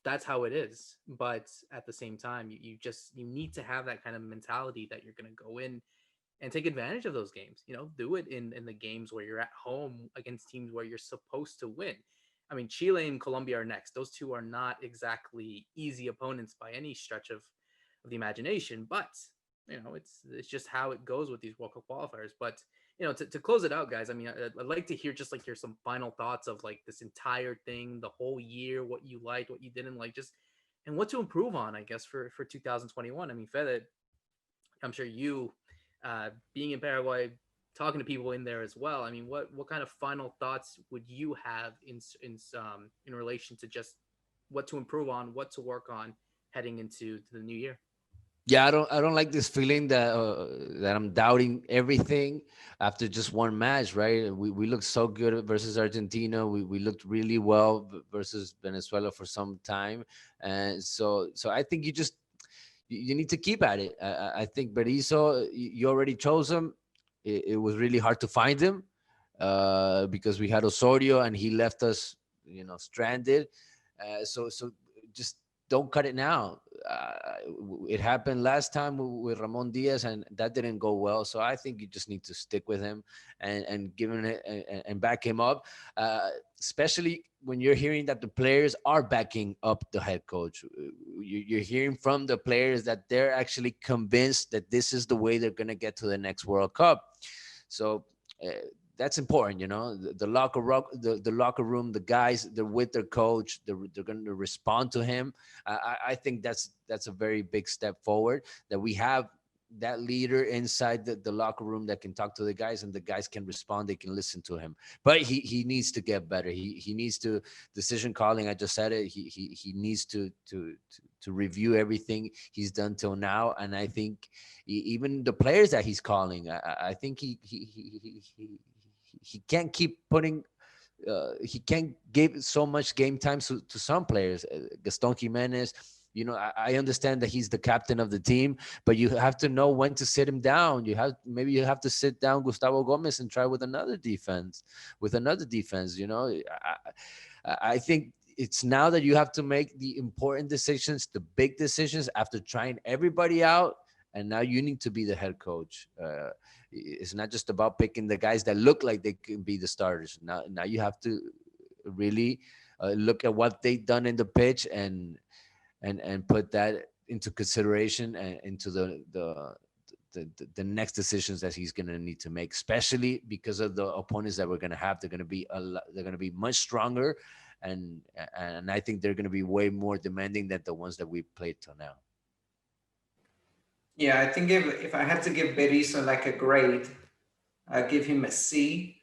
that's how it is. But at the same time, you need to have that kind of mentality that you're going to go in and take advantage of those games. Do it in the games where you're at home against teams where you're supposed to win. I mean, Chile and Colombia are next. Those two are not exactly easy opponents by any stretch of the imagination, but it's just how it goes with these World Cup qualifiers. But to close it out, guys, I mean, I'd like to hear just like some final thoughts of like this entire thing, the whole year, what you liked, what you didn't like, just and what to improve on, I guess, for 2021. I mean, Fede, I'm sure you, being in Paraguay, talking to people in there as well. I mean, what kind of final thoughts would you have in relation to just what to improve on, what to work on heading into the new year? Yeah, I don't like this feeling that I'm doubting everything after just one match, right? We looked so good versus Argentina. We looked really well versus Venezuela for some time, and so I think you need to keep at it. I think Berizzo, you already chose him. It was really hard to find him because we had Osorio and he left us, stranded. So just don't cut it now. It happened last time with Ramon Diaz, and that didn't go well. So I think you just need to stick with him and give him it and back him up, especially when you're hearing that the players are backing up the head coach. You're hearing from the players that they're actually convinced that this is the way they're going to get to the next World Cup. So that's important, the locker room, the guys, they're with their coach, they're going to respond to him. I think that's a very big step forward, that we have that leader inside the locker room that can talk to the guys, and the guys can respond, they can listen to him. But he needs to get better. He needs to decision calling. I just said it. He needs to review everything he's done till now. And I think even the players that he's calling, I think he can't keep putting he can't give so much game time to some players. Gaston Jimenez, I understand that he's the captain of the team, but you have to know when to sit him down. Maybe you have to sit down Gustavo Gomez and try with another defense. I think it's now that you have to make the important decisions, the big decisions after trying everybody out. And now you need to be the head coach. It's not just about picking the guys that look like they can be the starters. Now you have to really look at what they've done in the pitch and put that into consideration and into the next decisions that he's going to need to make, especially because of the opponents that we're going to have. They're going to be much stronger, and I think they're going to be way more demanding than the ones that we've played till now. Yeah, I think if I had to give Berizzo like a grade, I'd give him a C,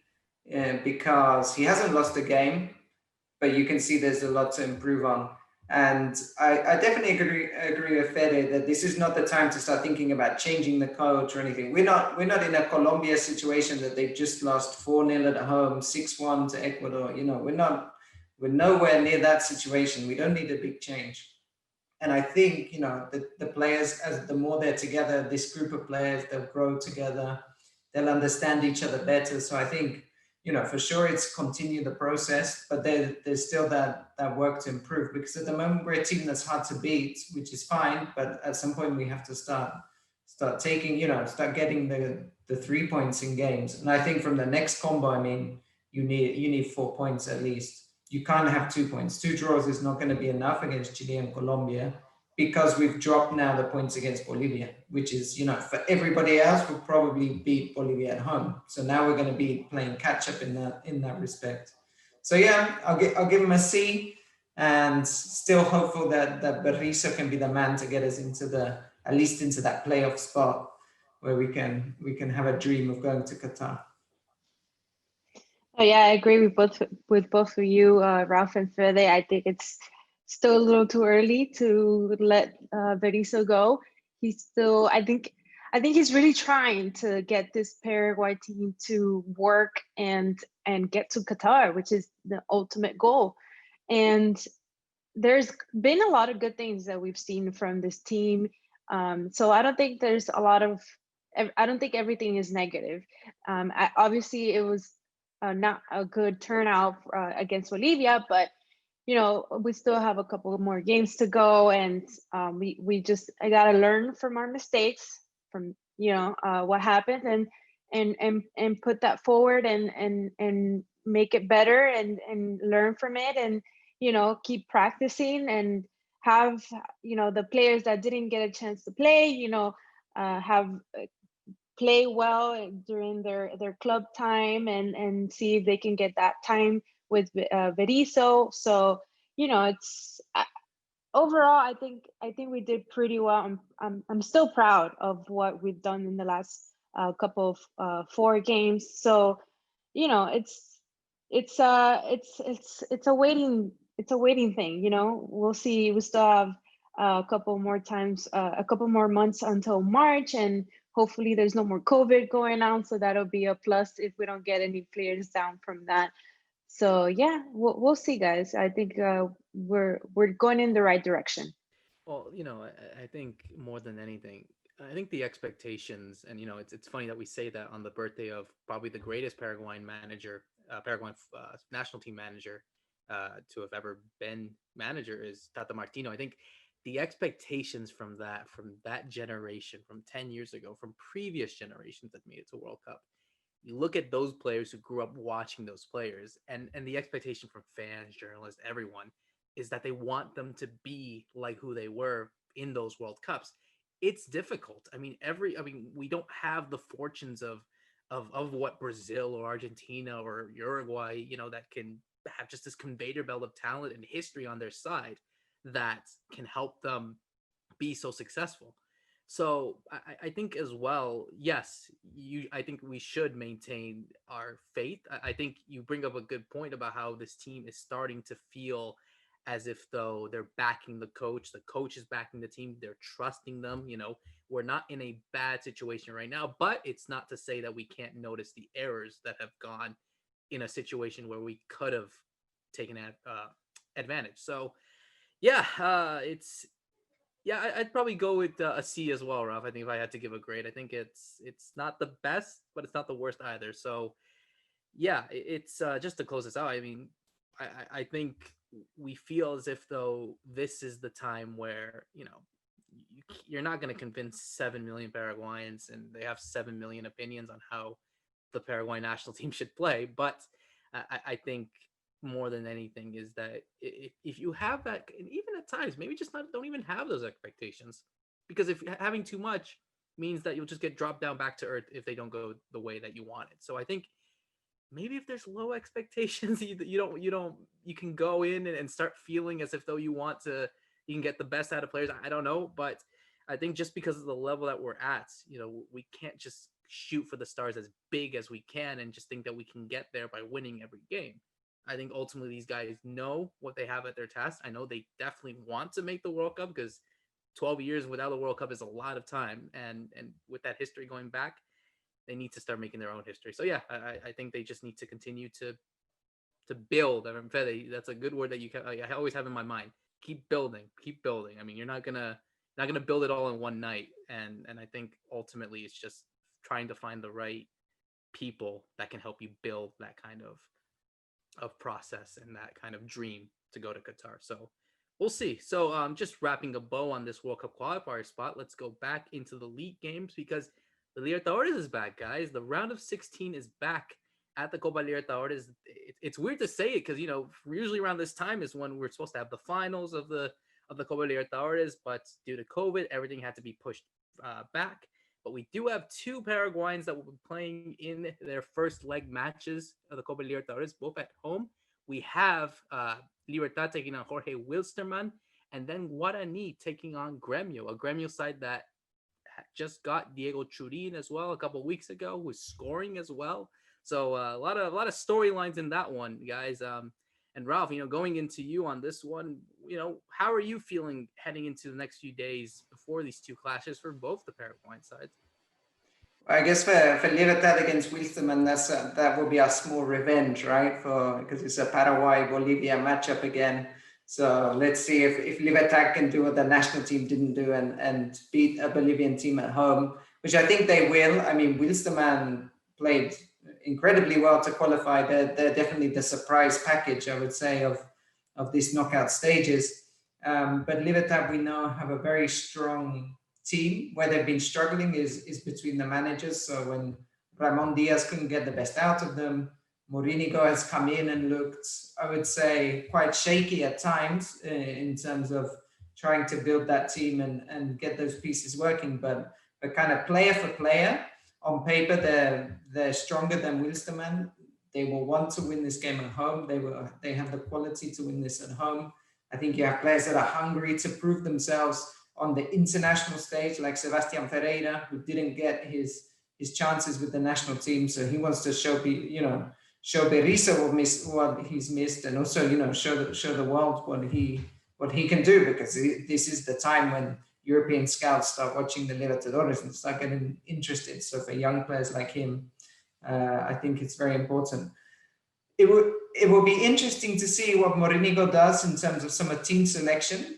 because he hasn't lost a game, but you can see there's a lot to improve on. And I definitely agree with Fede that this is not the time to start thinking about changing the coach or anything. We're not in a Colombia situation that they've just lost 4-0 at home, 6-1 to Ecuador. We're nowhere near that situation. We don't need a big change. And I think, the players, as the more they're together, this group of players, they'll grow together, they'll understand each other better. So I think, for sure it's continue the process, but there's still that work to improve, because at the moment we're a team that's hard to beat, which is fine, but at some point we have to start taking, start getting the 3 points in games. And I think from the next combo, I mean, you need 4 points at least. You can't have 2 points. 2 draws is not going to be enough against Chile and Colombia, because we've dropped now the points against Bolivia, which is, for everybody else, we'll probably beat Bolivia at home. So now we're going to be playing catch up in that respect. So yeah, I'll give him a C, and still hopeful that Berizzo can be the man to get us into at least into that playoff spot where we can have a dream of going to Qatar. Oh yeah, I agree with both of you, Ralph and Fede. I think it's still a little too early to let Berizzo go. He's still, I think he's really trying to get this Paraguay team to work and get to Qatar, which is the ultimate goal. And there's been a lot of good things that we've seen from this team. So I don't think there's I don't think everything is negative. Obviously, it was not a good turnout against Bolivia, but we still have a couple of more games to go, and I gotta learn from our mistakes, from what happened, and put that forward and make it better and learn from it, and keep practicing, and have the players that didn't get a chance to play have play well during their club time, and see if they can get that time with Berizzo. So it's overall, I think we did pretty well. I'm still proud of what we've done in the last couple of 4 games. So it's a waiting thing. We'll see. We still have a couple more months until March, and hopefully there's no more COVID going on, so that'll be a plus if we don't get any players down from that. So yeah, we'll see, guys. I think we're going in the right direction. Well, I think more than anything, I think the expectations, and it's funny that we say that on the birthday of probably the greatest Paraguayan manager, Paraguayan national team manager to have ever been manager, is Tata Martino. I think the expectations from that generation, from 10 years ago, from previous generations that made it to World Cup, you look at those players who grew up watching those players, and the expectation from fans, journalists, everyone, is that they want them to be like who they were in those World Cups. It's difficult. I mean, we don't have the fortunes of what Brazil or Argentina or Uruguay, that can have just this conveyor belt of talent and history on their side that can help them be so successful. So I think as well, yes, I think we should maintain our faith. I think you bring up a good point about how this team is starting to feel as if though they're backing the coach is backing the team, they're trusting them. We're not in a bad situation right now, but it's not to say that we can't notice the errors that have gone in a situation where we could have taken advantage. So yeah, I'd probably go with a C as well, Ralph. I think if I had to give a grade, I think it's not the best, but it's not the worst either. So yeah, it's just to close this out. I mean, I think we feel as if though this is the time where you're not going to convince 7 million Paraguayans, and they have 7 million opinions on how the Paraguay national team should play. But I think more than anything is that if you have that, and even at times maybe just don't even have those expectations, because if having too much means that you'll just get dropped down back to earth if they don't go the way that you want it. So I think maybe if there's low expectations, you can go in and start feeling as if though you can get the best out of players. I don't know, but I think just because of the level that we're at, we can't just shoot for the stars as big as we can and just think that we can get there by winning every game. I think ultimately these guys know what they have at their task. I know they definitely want to make the World Cup, because 12 years without the World Cup is a lot of time. And with that history going back, they need to start making their own history. So yeah, I think they just need to continue to build. I mean, Fede, that's a good word that I always have in my mind. Keep building. I mean, you're not gonna build it all in one night. And I think ultimately it's just trying to find the right people that can help you build that kind of process and that kind of dream to go to Qatar. So we'll see. So just wrapping a bow on this World Cup qualifier spot, let's go back into the league games because the Libertadores is back, guys. The round of 16 is back at the Copa Libertadores. It's weird to say it because, usually around this time is when we're supposed to have the finals of the Copa Libertadores, but due to COVID, everything had to be pushed back. But we do have two Paraguayans that will be playing in their first leg matches of the Copa Libertadores, both at home. We have Libertad taking on Jorge Wilstermann, and then Guarani taking on Gremio, a Gremio side that just got Diego Churin as well a couple weeks ago, who's scoring as well. So a lot of storylines in that one, guys. And Ralph, going into you on this one, how are you feeling heading into the next few days before these two clashes for both the Paraguayan sides? I guess for Libertad against Wilstermann, that will be a small revenge, right? Because it's a Paraguay-Bolivia matchup again. So let's see if Libertad can do what the national team didn't do and beat a Bolivian team at home, which I think they will. I mean, Wilstermann played incredibly well to qualify. They're definitely the surprise package, I would say, of these knockout stages. But Libertad, we know, have a very strong team. Where they've been struggling is between the managers. So when Ramon Diaz couldn't get the best out of them, Morínigo has come in and looked, I would say, quite shaky at times in terms of trying to build that team and get those pieces working. But kind of player for player, on paper, they're stronger than Wilstermann. They will want to win this game at home. They have the quality to win this at home. I think you have players that are hungry to prove themselves on the international stage, like Sebastián Ferreira, who didn't get his chances with the national team. So he wants to show Berizzo what he's missed, and also show the world what he can do, because this is the time when European scouts start watching the Libertadores and start getting interested. So for young players like him, I think it's very important. It will be interesting to see what Morínigo does in terms of some team selection.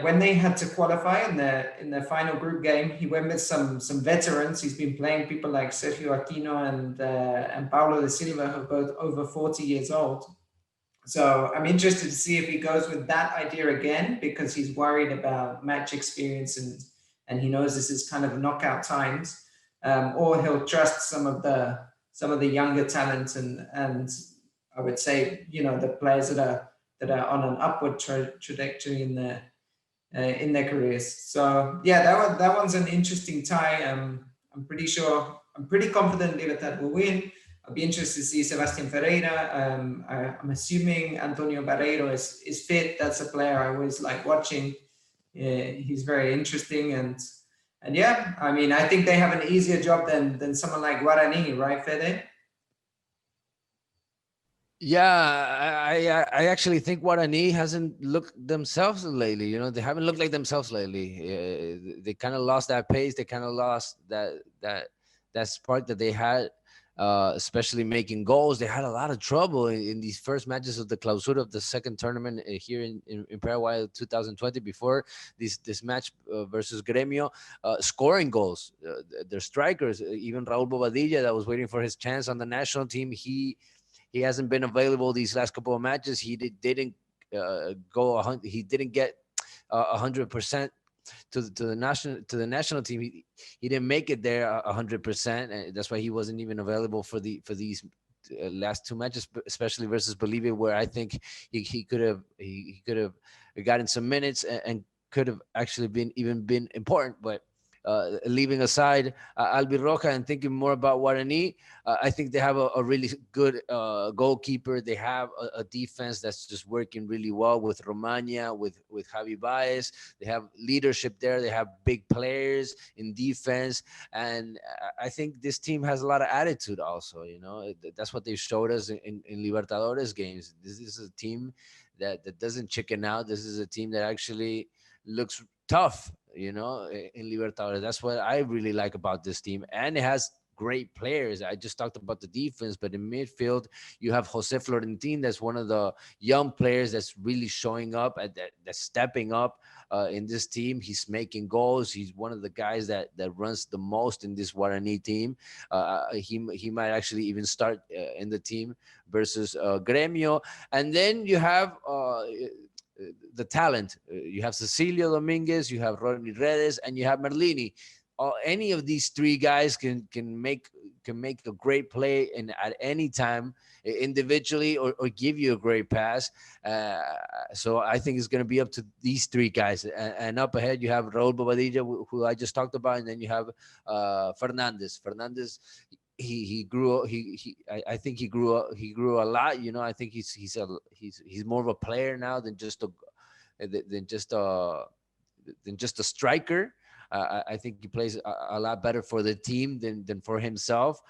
When they had to qualify in the final group game, he went with some veterans. He's been playing people like Sergio Aquino and Paulo de Silva, who are both over 40 years old. So I'm interested to see if he goes with that idea again, because he's worried about match experience and he knows this is kind of knockout times, or he'll trust some of the younger talent and I would say the players that are on an upward trajectory in their careers. So yeah, that one's an interesting tie. I'm pretty confident Libertad will win. I'll be interested to see Sebastián Ferreira. I'm assuming Antonio Barreiro is fit. That's a player I always like watching. He's very interesting, and yeah, I mean, I think they have an easier job than someone like Guarani, right, Fede? Yeah, I actually think Guarani hasn't looked themselves lately. They haven't looked like themselves lately. They kind of lost that pace. They kind of lost that spark that they had. Especially making goals. They had a lot of trouble in these first matches of the Clausura of the second tournament here in Paraguay 2020, before this match versus Gremio, scoring goals. Their strikers, even Raúl Bobadilla, that was waiting for his chance on the national team, he hasn't been available these last couple of matches. He didn't he didn't get 100% to the national team. He didn't make it there 100%, and that's why he wasn't even available for these last two matches, especially versus Bolivia, where I think he could have gotten some minutes and could have actually been important. But leaving aside Albi Roja and thinking more about Guarani, I think they have a really good goalkeeper. They have a defense that's just working really well with Romagna, with Javi Baez. They have leadership there. They have big players in defense. And I think this team has a lot of attitude also. That's what they showed us in Libertadores games. This is a team that doesn't chicken out. This is a team that actually looks tough, in Libertadores. That's what I really like about this team. And it has great players. I just talked about the defense, but in midfield, you have Jose Florentin. That's one of the young players that's really showing up, that's stepping up in this team. He's making goals. He's one of the guys that runs the most in this Guarani team. He might actually even start in the team versus Gremio. And then you have the talent. You have Cecilio Dominguez, you have Ronnie Redes, and you have Merlini. Any of these three guys can make a great play at any time individually, or give you a great pass. So I think it's going to be up to these three guys. And up ahead you have Raul Bobadilla, who I just talked about, and then you have Fernandez. He grew. I think he grew up. He grew a lot. I think he's more of a player now than just a striker. I think he plays a lot better for the team than for himself.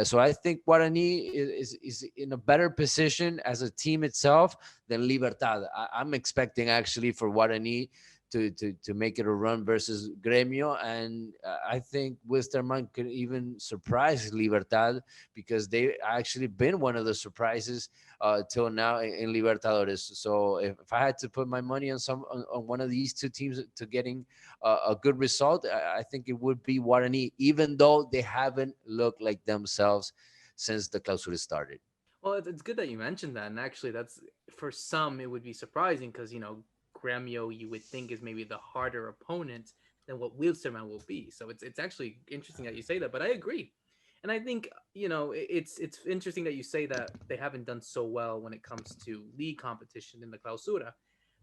So I think Guarani is in a better position as a team itself than Libertad. I'm expecting actually for Guarani to make it a run versus Gremio, and I think Wisterman could even surprise Libertad, because they actually been one of the surprises till now in Libertadores. So if I had to put my money on one of these two teams to getting a good result, I think it would be Guarani, even though they haven't looked like themselves since the Clausura started. Well, it's good that you mentioned that, and actually, that's for some it would be surprising because Gremio you would think is maybe the harder opponent than what Wilstermann will be. So it's actually interesting that you say that, but I agree. And I think, it's interesting that you say that they haven't done so well when it comes to league competition in the Clausura.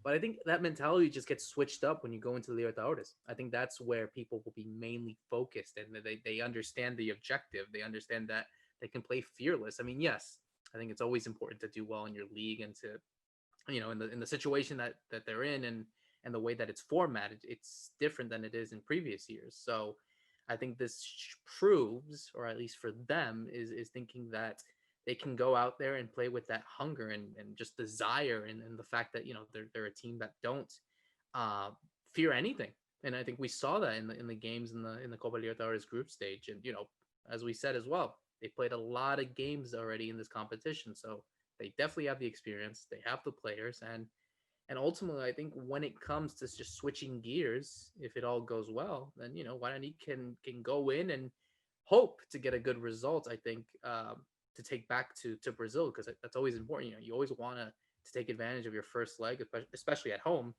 But I think that mentality just gets switched up when you go into Libertadores. I think that's where people will be mainly focused, and they understand the objective. They understand that they can play fearless. I mean, yes, I think it's always important to do well in your league and to in the situation that they're in, and the way that it's formatted, it's different than it is in previous years. So I think this proves, or at least for them, is thinking that they can go out there and play with that hunger and just desire, and the fact that they're a team that don't fear anything. And I think we saw that in the games in the Copa Libertadores group stage. And as we said as well, they played a lot of games already in this competition, so they definitely have the experience. They have the players, and ultimately, I think when it comes to just switching gears, if it all goes well, then Guarani can go in and hope to get a good result. I think to take back to Brazil, because that's always important. You always want to take advantage of your first leg, especially at home,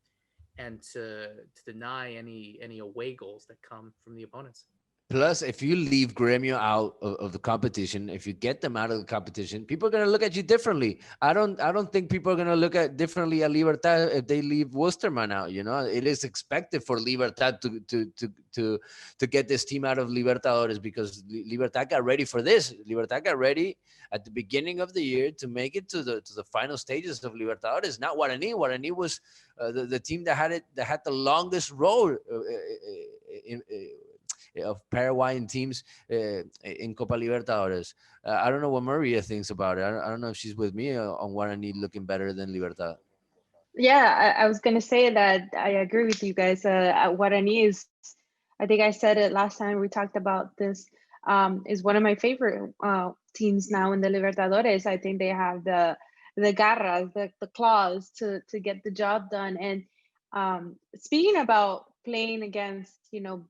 and to deny any away goals that come from the opponents. Plus, if you leave Gremio out of the competition, if you get them out of the competition, people are gonna look at you differently. I don't think people are gonna look at differently at Libertad if they leave Wusterman out. It is expected for Libertad to get this team out of Libertadores, because Libertad got ready for this. Libertad got ready at the beginning of the year to make it to the final stages of Libertadores. Not Guarani. Guarani was the team that had the longest road of Paraguayan teams in Copa Libertadores. I don't know what Maria thinks about it. I don't know if she's with me on Guarani looking better than Libertad. Yeah, I was going to say that I agree with you guys. Guarani is, I think I said it last time we talked about this, is one of my favorite teams now in the Libertadores. I think they have the garras, the claws to get the job done. And speaking about playing against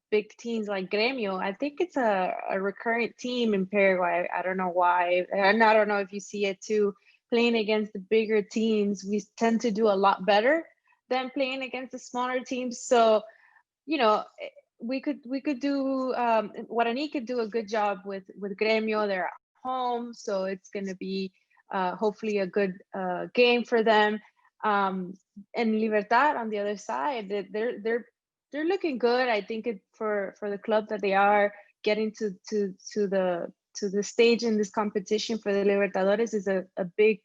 big teams like Gremio, I think it's a recurrent team in Paraguay. I don't know why, and I don't know if you see it too. Playing against the bigger teams, we tend to do a lot better than playing against the smaller teams. So we could do Guarani could do a good job with Gremio. They're at home, so it's going to be hopefully a good game for them. And Libertad on the other side, they're looking good. I think for the club that they are, getting to the stage in this competition for the Libertadores is a big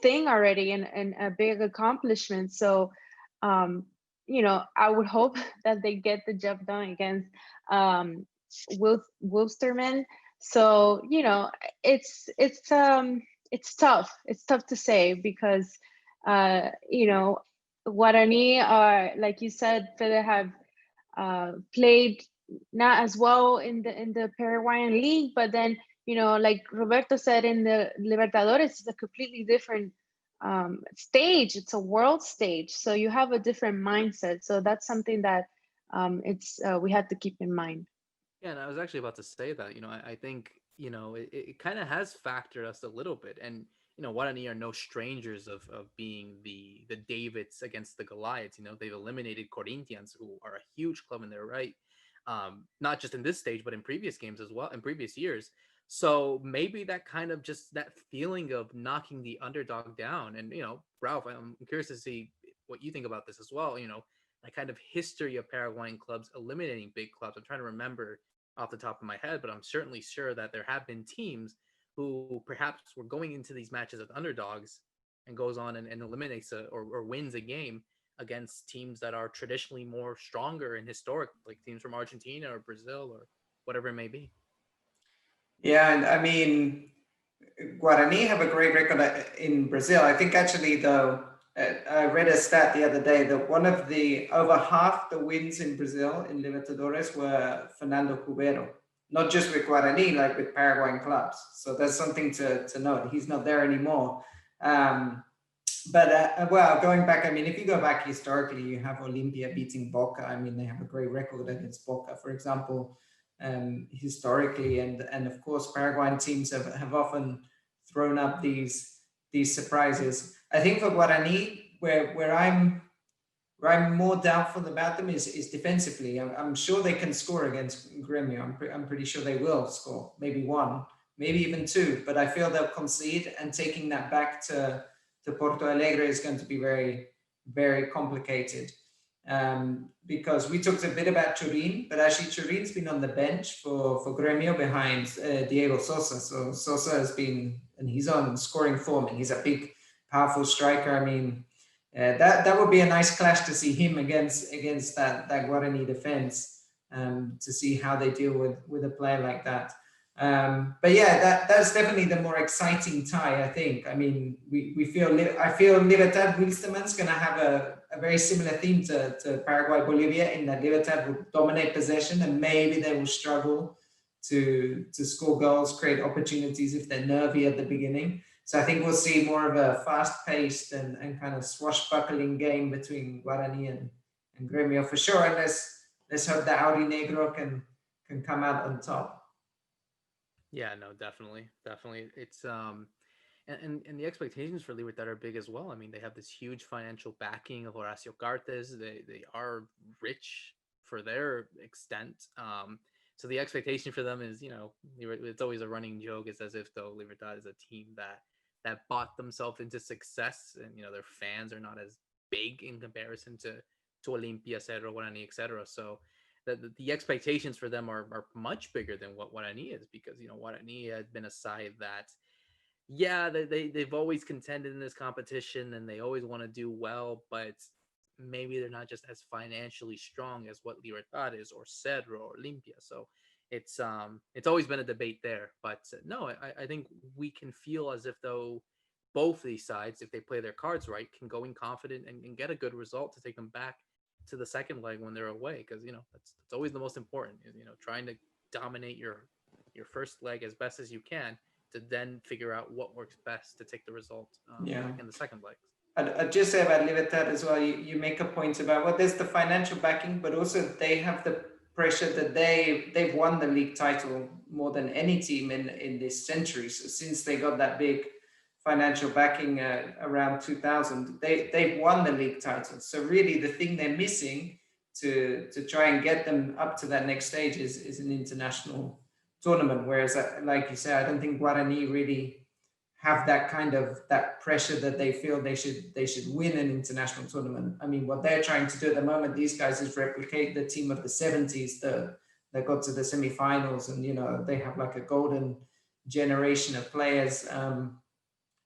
thing already, and a big accomplishment. So I would hope that they get the job done against Wilstermann. So it's tough. It's tough to say, because Guarani are, like you said, Fede, have played not as well in the Paraguayan league, but then like Roberto said, in the Libertadores, it's a completely different stage. It's a world stage, so you have a different mindset. So that's something that it's we have to keep in mind. Yeah, and I was actually about to say that, I think, it kind of has factored us a little bit. And, Guarani are no strangers of being the Davids against the Goliaths. They've eliminated Corinthians, who are a huge club in their right. Not just in this stage, but in previous games as well, in previous years. So maybe that kind of just that feeling of knocking the underdog down. And, Ralph, I'm curious to see what you think about this as well. That kind of history of Paraguayan clubs eliminating big clubs. I'm trying to remember off the top of my head, but I'm certainly sure that there have been teams who perhaps were going into these matches as underdogs and goes on and eliminates or wins a game against teams that are traditionally more stronger and historic, like teams from Argentina or Brazil or whatever it may be. Yeah, and I mean, Guarani have a great record in Brazil. I think actually, though, I read a stat the other day that over half the wins in Brazil in Libertadores were Fernando Cubero, not just with Guarani, like with Paraguayan clubs. So that's something to note. He's not there anymore. Well, going back, I mean, if you go back historically, you have Olimpia beating Boca. I mean, they have a great record against Boca, for example, historically, and of course, Paraguayan teams have often thrown up these surprises. I think for Guarani, where I'm more doubtful about them is defensively. I'm sure they can score against Gremio. I'm pretty sure they will score, maybe one, maybe even two. But I feel they'll concede, and taking that back to Porto Alegre is going to be very, very complicated. Because we talked a bit about Turin, but actually Turin's been on the bench for Gremio behind Diego Sosa. So Sosa has been, and he's on scoring form, and he's a big, powerful striker. I mean, that would be a nice clash to see him against that Guarani defense, to see how they deal with a player like that. But yeah, that's definitely the more exciting tie, I think. I mean, I feel Libertad Wilstermann's going to have a very similar theme to Paraguay Bolivia, in that Libertad will dominate possession, and maybe they will struggle to score goals, create opportunities if they're nervy at the beginning. So I think we'll see more of a fast-paced and kind of swashbuckling game between Guarani and Gremio for sure. And let's hope that Aurinegro can come out on top. Yeah, no, definitely. It's and the expectations for Libertad are big as well. I mean, they have this huge financial backing of Horacio Cartes. They are rich for their extent. So the expectation for them is, it's always a running joke. It's as if though Libertad is a team that bought themselves into success, and their fans are not as big in comparison to Olimpia, Cerro, Guarani, etc. So the expectations for them are much bigger than what Guarani is, because Guarani has been a side that, yeah, they've always contended in this competition and they always want to do well, but maybe they're not just as financially strong as what Libertad is, or Cerro, or Olimpia. So it's always been a debate there. But no, I think we can feel as if though both these sides, if they play their cards right, can go in confident and get a good result to take them back to the second leg when they're away, because that's always the most important, is trying to dominate your first leg as best as you can, to then figure out what works best to take the result in the second leg. I'd just say about Libertad as well, you make a point about, well, there's the financial backing, but also they have the pressure that they've won the league title more than any team in this century. So since they got that big financial backing around 2000, they've won the league title. So really the thing they're missing to try and get them up to that next stage is an international tournament. Whereas, like you said, I don't think Guarani really have that kind of that pressure that they feel they should win an international tournament. I mean, what they're trying to do at the moment, these guys, is replicate the team of the 70s that got to the semifinals, and they have like a golden generation of players.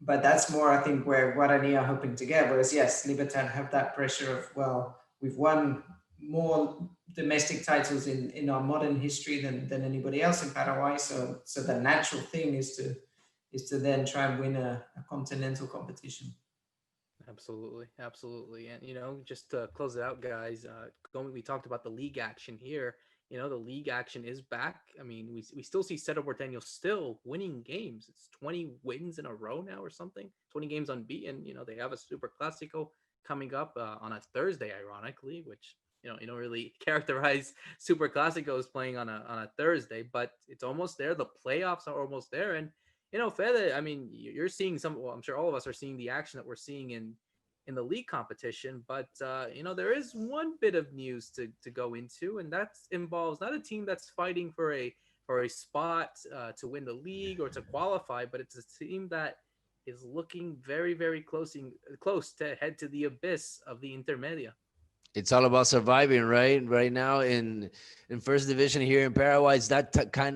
But that's more, I think, where Guarani are hoping to get. Whereas, yes, Libertad have that pressure of, well, we've won more domestic titles in our modern history than anybody else in Paraguay. So the natural thing is to then try and win a continental competition. Absolutely. And just to close it out, guys, we talked about the league action here. the league action is back. I mean, we still see Cerro Porteño still winning games. It's 20 wins in a row now or something. 20 games unbeaten. They have a Super Classico coming up on a Thursday, ironically, which you don't really characterize Super Clásicos playing on a Thursday, but it's almost there. The playoffs are almost there, and Fede, I mean, you're seeing some. Well, I'm sure all of us are seeing the action that we're seeing in the league competition. But there is one bit of news to go into, and that involves not a team that's fighting for a spot to win the league or to qualify, but it's a team that is looking very, very close to head to the abyss of the Intermedia. It's all about surviving, right? Right now in first division here in Paraguay, it's that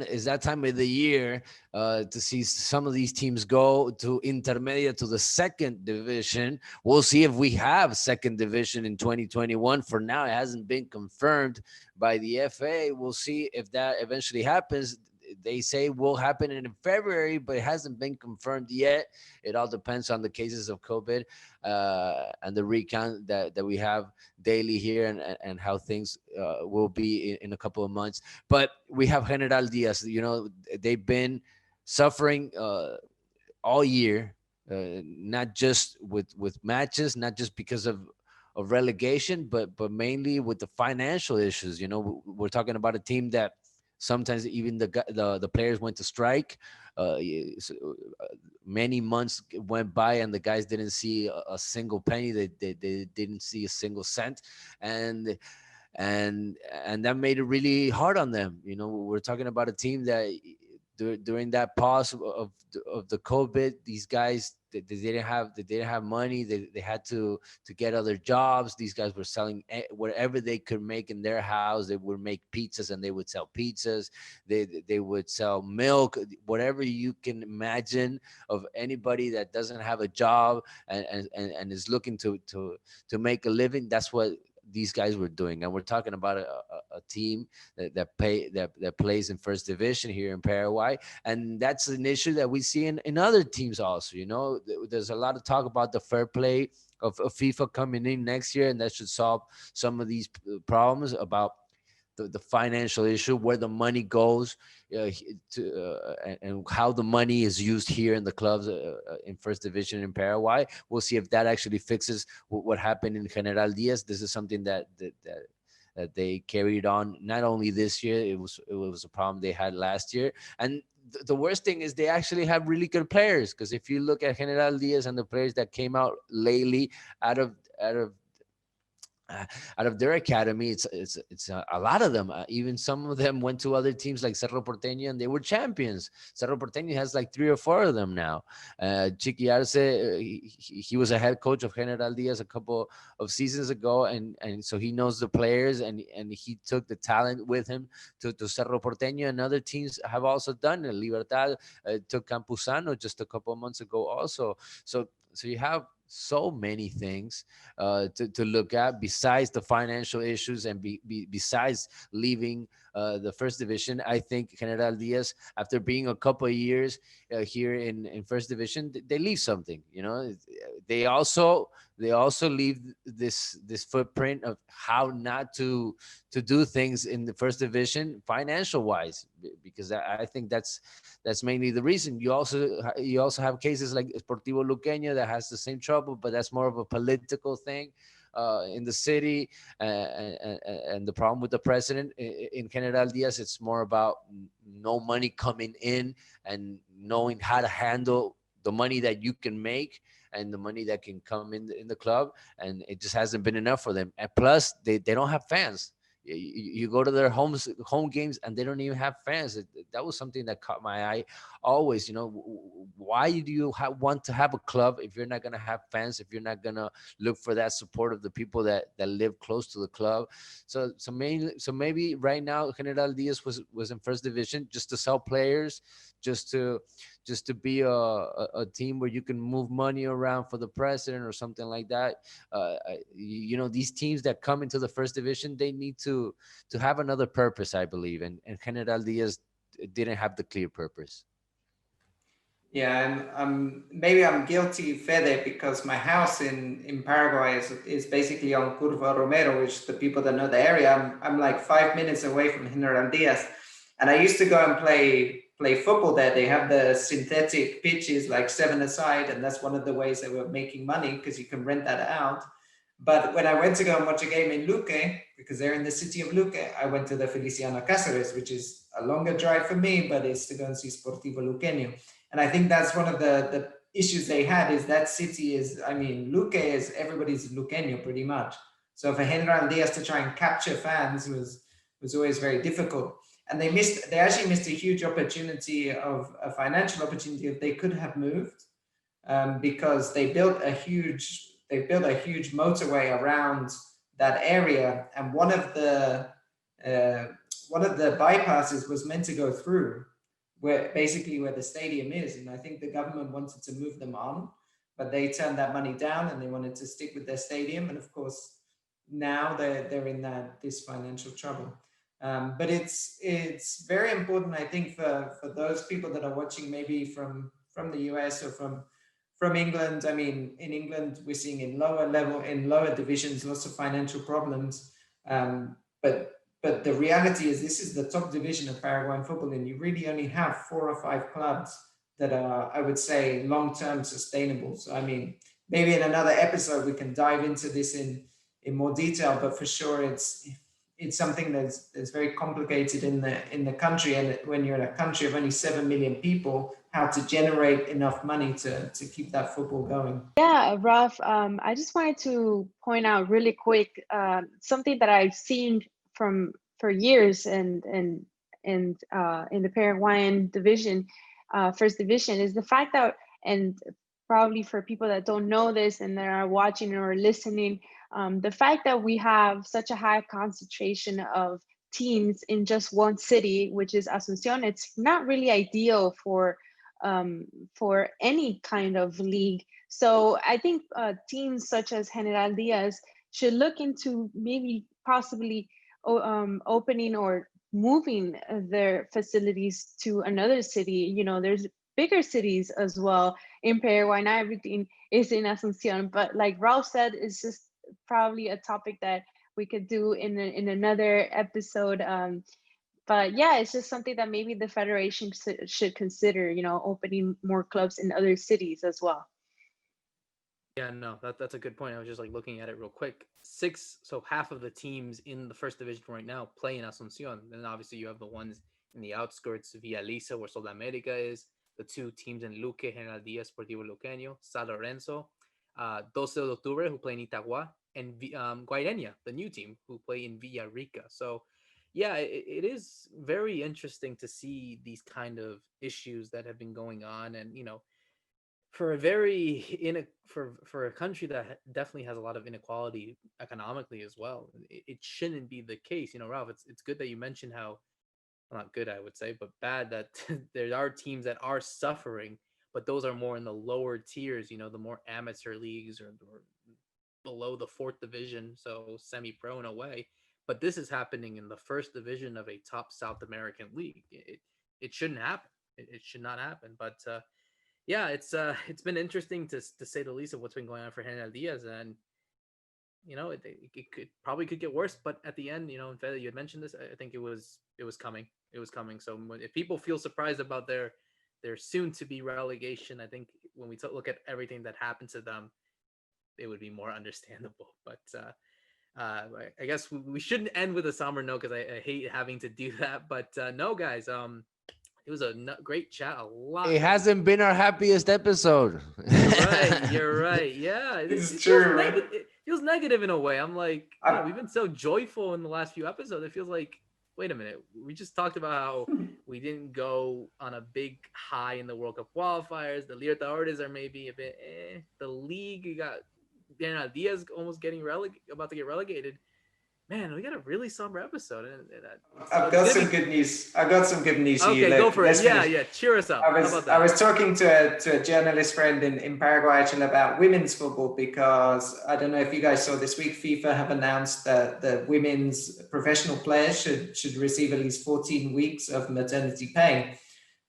is that time of the year to see some of these teams go to Intermedia, to the second division. We'll see if we have second division in 2021. For now, it hasn't been confirmed by the FA. We'll see if that eventually happens. They say will happen in February, but it hasn't been confirmed yet. It all depends on the cases of COVID and the recount that we have daily here, and how things will be in a couple of months. But we have General Diaz. They've been suffering all year, not just with matches, not just because of relegation, but mainly with the financial issues. We're talking about a team that sometimes even the players went to strike. Many months went by and the guys didn't see a single penny. They didn't see a single cent, and that made it really hard on them. We're talking about a team that during that pause of the COVID, these guys, they didn't have money. They had to get other jobs. These guys were selling whatever they could make in their house. They would make pizzas and they would sell pizzas. They would sell milk, whatever you can imagine of anybody that doesn't have a job and is looking to make a living. That's what these guys were doing. And we're talking about a team that plays in first division here in Paraguay. And that's an issue that we see in other teams also. There's a lot of talk about the fair play of FIFA coming in next year, and that should solve some of these problems about the financial issue, where the money goes and how the money is used here in the clubs in first division in Paraguay. We'll see if that actually fixes what happened in General Diaz. This is something that they carried on not only this year. It was a problem they had last year. And the worst thing is they actually have really good players, because if you look at General Diaz and the players that came out lately out of their academy, it's a lot of them. Even some of them went to other teams like Cerro Porteño, and they were champions. Cerro Porteño has like 3 or 4 of them now. Chiqui Arce, he was a head coach of General Diaz a couple of seasons ago, and so he knows the players, and he took the talent with him to Cerro Porteño, and other teams have also done it. Libertad took Campuzano just a couple of months ago also. So you have so many things to look at besides the financial issues, and besides leaving the first division. I think General Diaz, after being a couple of years here in first division, they leave something. They also leave this footprint of how not to do things in the first division financial wise, because I think that's mainly the reason. You also have cases like Sportivo Luqueño that has the same trouble, but that's more of a political thing in the city, and the problem with the president. In General Diaz, it's more about no money coming in and knowing how to handle the money that you can make and the money that can come in the club, and it just hasn't been enough for them. And plus, they don't have fans. You go to their home games and they don't even have fans. That was something that caught my eye always. Why do you want to have a club if you're not going to have fans, if you're not going to look for that support of the people that live close to the club? So maybe right now General Diaz was in first division just to sell players, just to be a team where you can move money around for the president or something like that. These teams that come into the first division, they need to have another purpose, I believe, and General Diaz didn't have the clear purpose. Yeah, and maybe I'm guilty, Fede, because my house in Paraguay is basically on Curva Romero, which the people that know the area, I'm like 5 minutes away from General Diaz. And I used to go and play football there. They have the synthetic pitches, like 7-a-side, and that's one of the ways they were making money because you can rent that out. But when I went to go and watch a game in Luque, because they're in the city of Luque, I went to the Feliciano Cáceres, which is a longer drive for me, but it's to go and see Sportivo Luqueño. And I think that's one of the issues they had is that city is, I mean, Luque is everybody's Luqueño pretty much. So for General Diaz to try and capture fans was always very difficult. And they actually missed a huge opportunity of a financial opportunity if they could have moved, because they built a huge motorway around that area, and one of the bypasses was meant to go through where the stadium is, and I think the government wanted to move them on, but they turned that money down and they wanted to stick with their stadium, and of course now they're in this financial trouble. But it's very important, I think, for those people that are watching, maybe from the US or from England. I mean, in England, we're seeing in lower divisions, lots of financial problems. But the reality is this is the top division of Paraguayan football, and you really only have 4 or 5 clubs that are, I would say, long-term sustainable. So, I mean, maybe in another episode, we can dive into this in more detail, but for sure, it's something that's very complicated in the country. And when you're in a country of only 7 million people, how to generate enough money to keep that football going. Yeah, Ralph, I just wanted to point out really quick something that I've seen for years and in the Paraguayan division, first division, is the fact that, and probably for people that don't know this and that are watching or listening, the fact that we have such a high concentration of teams in just one city, which is Asunción, it's not really ideal for any kind of league. So I think teams such as General Diaz should look into maybe possibly opening or moving their facilities to another city. You know, there's bigger cities as well in Paraguay. Not everything is in Asunción, but like Ralph said, it's just probably a topic that we could do in another episode. But yeah, it's just something that maybe the federation should consider, you know, opening more clubs in other cities as well. Yeah, no, that's a good point. I was just like looking at it real quick. So half of the teams in the first division right now play in Asunción. Then obviously you have the ones in the outskirts, Villa Lisa, where Sol de America is, the 2 teams in Luque, General Diaz, Sportivo Luqueño, San Lorenzo, 12 de Octubre, who play in Itagua, and Guarani, the new team, who play in Villarrica. So yeah, it is very interesting to see these kind of issues that have been going on. And, you know, for a country that definitely has a lot of inequality economically as well, it shouldn't be the case. You know, Ralph, it's good that you mentioned how, well, not good, I would say, but bad that there are teams that are suffering, but those are more in the lower tiers, you know, the more amateur leagues or below the 4th division, so semi-pro in a way. But this is happening in the first division of a top South American league. It shouldn't happen. It should not happen. But yeah, it's been interesting to say the least of what's been going on for General Diaz, and you know, it probably could get worse. But at the end, you know, and Fede, you had mentioned this, I think it was coming. It was coming. So if people feel surprised about their soon to be relegation, I think when we look at everything that happened to them, it would be more understandable. But I guess we shouldn't end with a somber note, because I hate having to do that. But no, guys, it was a great chat. A lot. It hasn't been our happiest episode. You're right. Yeah, it's true. It feels negative in a way. I'm like, we've been so joyful in the last few episodes. It feels like, wait a minute, we just talked about how we didn't go on a big high in the World Cup qualifiers. The Libertadores are maybe a bit The league, you got Guarani Vision almost about to get relegated. Man, we got a really somber episode. I've got some good news. Okay, go for it. Yeah. Cheer us up. I was talking to a journalist friend in Paraguay actually about women's football, because I don't know if you guys saw this week, FIFA have announced that the women's professional players should receive at least 14 weeks of maternity pay.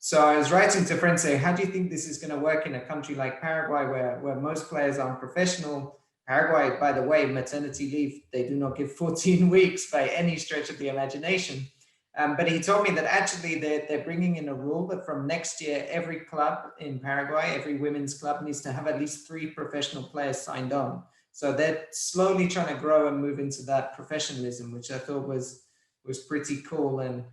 So I was writing to friends saying, how do you think this is going to work in a country like Paraguay where most players aren't professional? Paraguay, by the way, maternity leave, they do not give 14 weeks by any stretch of the imagination. But he told me that actually they're bringing in a rule that from next year, every club in Paraguay, every women's club needs to have at least 3 professional players signed on. So they're slowly trying to grow and move into that professionalism, which I thought was pretty cool. And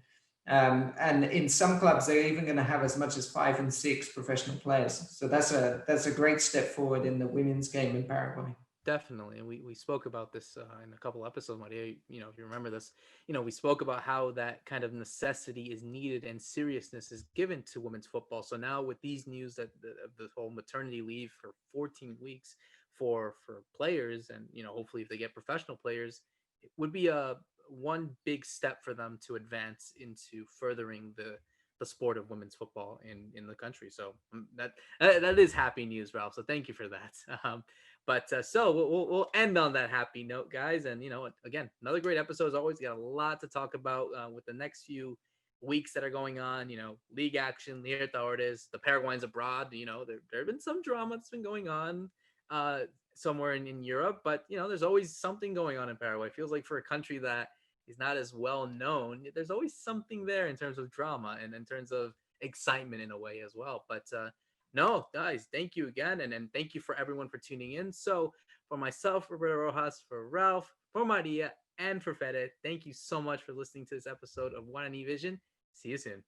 in some clubs, they're even going to have as much as 5 and 6 professional players. So that's a great step forward in the women's game in Paraguay. Definitely. And we spoke about this in a couple episodes, Maria. You know, if you remember this, you know, we spoke about how that kind of necessity is needed and seriousness is given to women's football. So now with these news that the whole maternity leave for 14 weeks for players, and, you know, hopefully if they get professional players, it would be a one big step for them to advance into furthering the sport of women's football in the country. So that is happy news, Ralph. So thank you for that. So we'll end on that happy note, guys. And, you know, again, another great episode as always. Got a lot to talk about with the next few weeks that are going on. You know, league action, Libertadores, the Paraguayans abroad. You know, there have been some drama that's been going on somewhere in Europe, but, you know, there's always something going on in Paraguay. It feels like for a country that is not as well known, there's always something there in terms of drama and in terms of excitement in a way as well. But no, guys, thank you again. And thank you for everyone for tuning in. So for myself, Roberto Rojas, for Ralph, for Maria, and for Fede, thank you so much for listening to this episode of Guarani Vision. See you soon.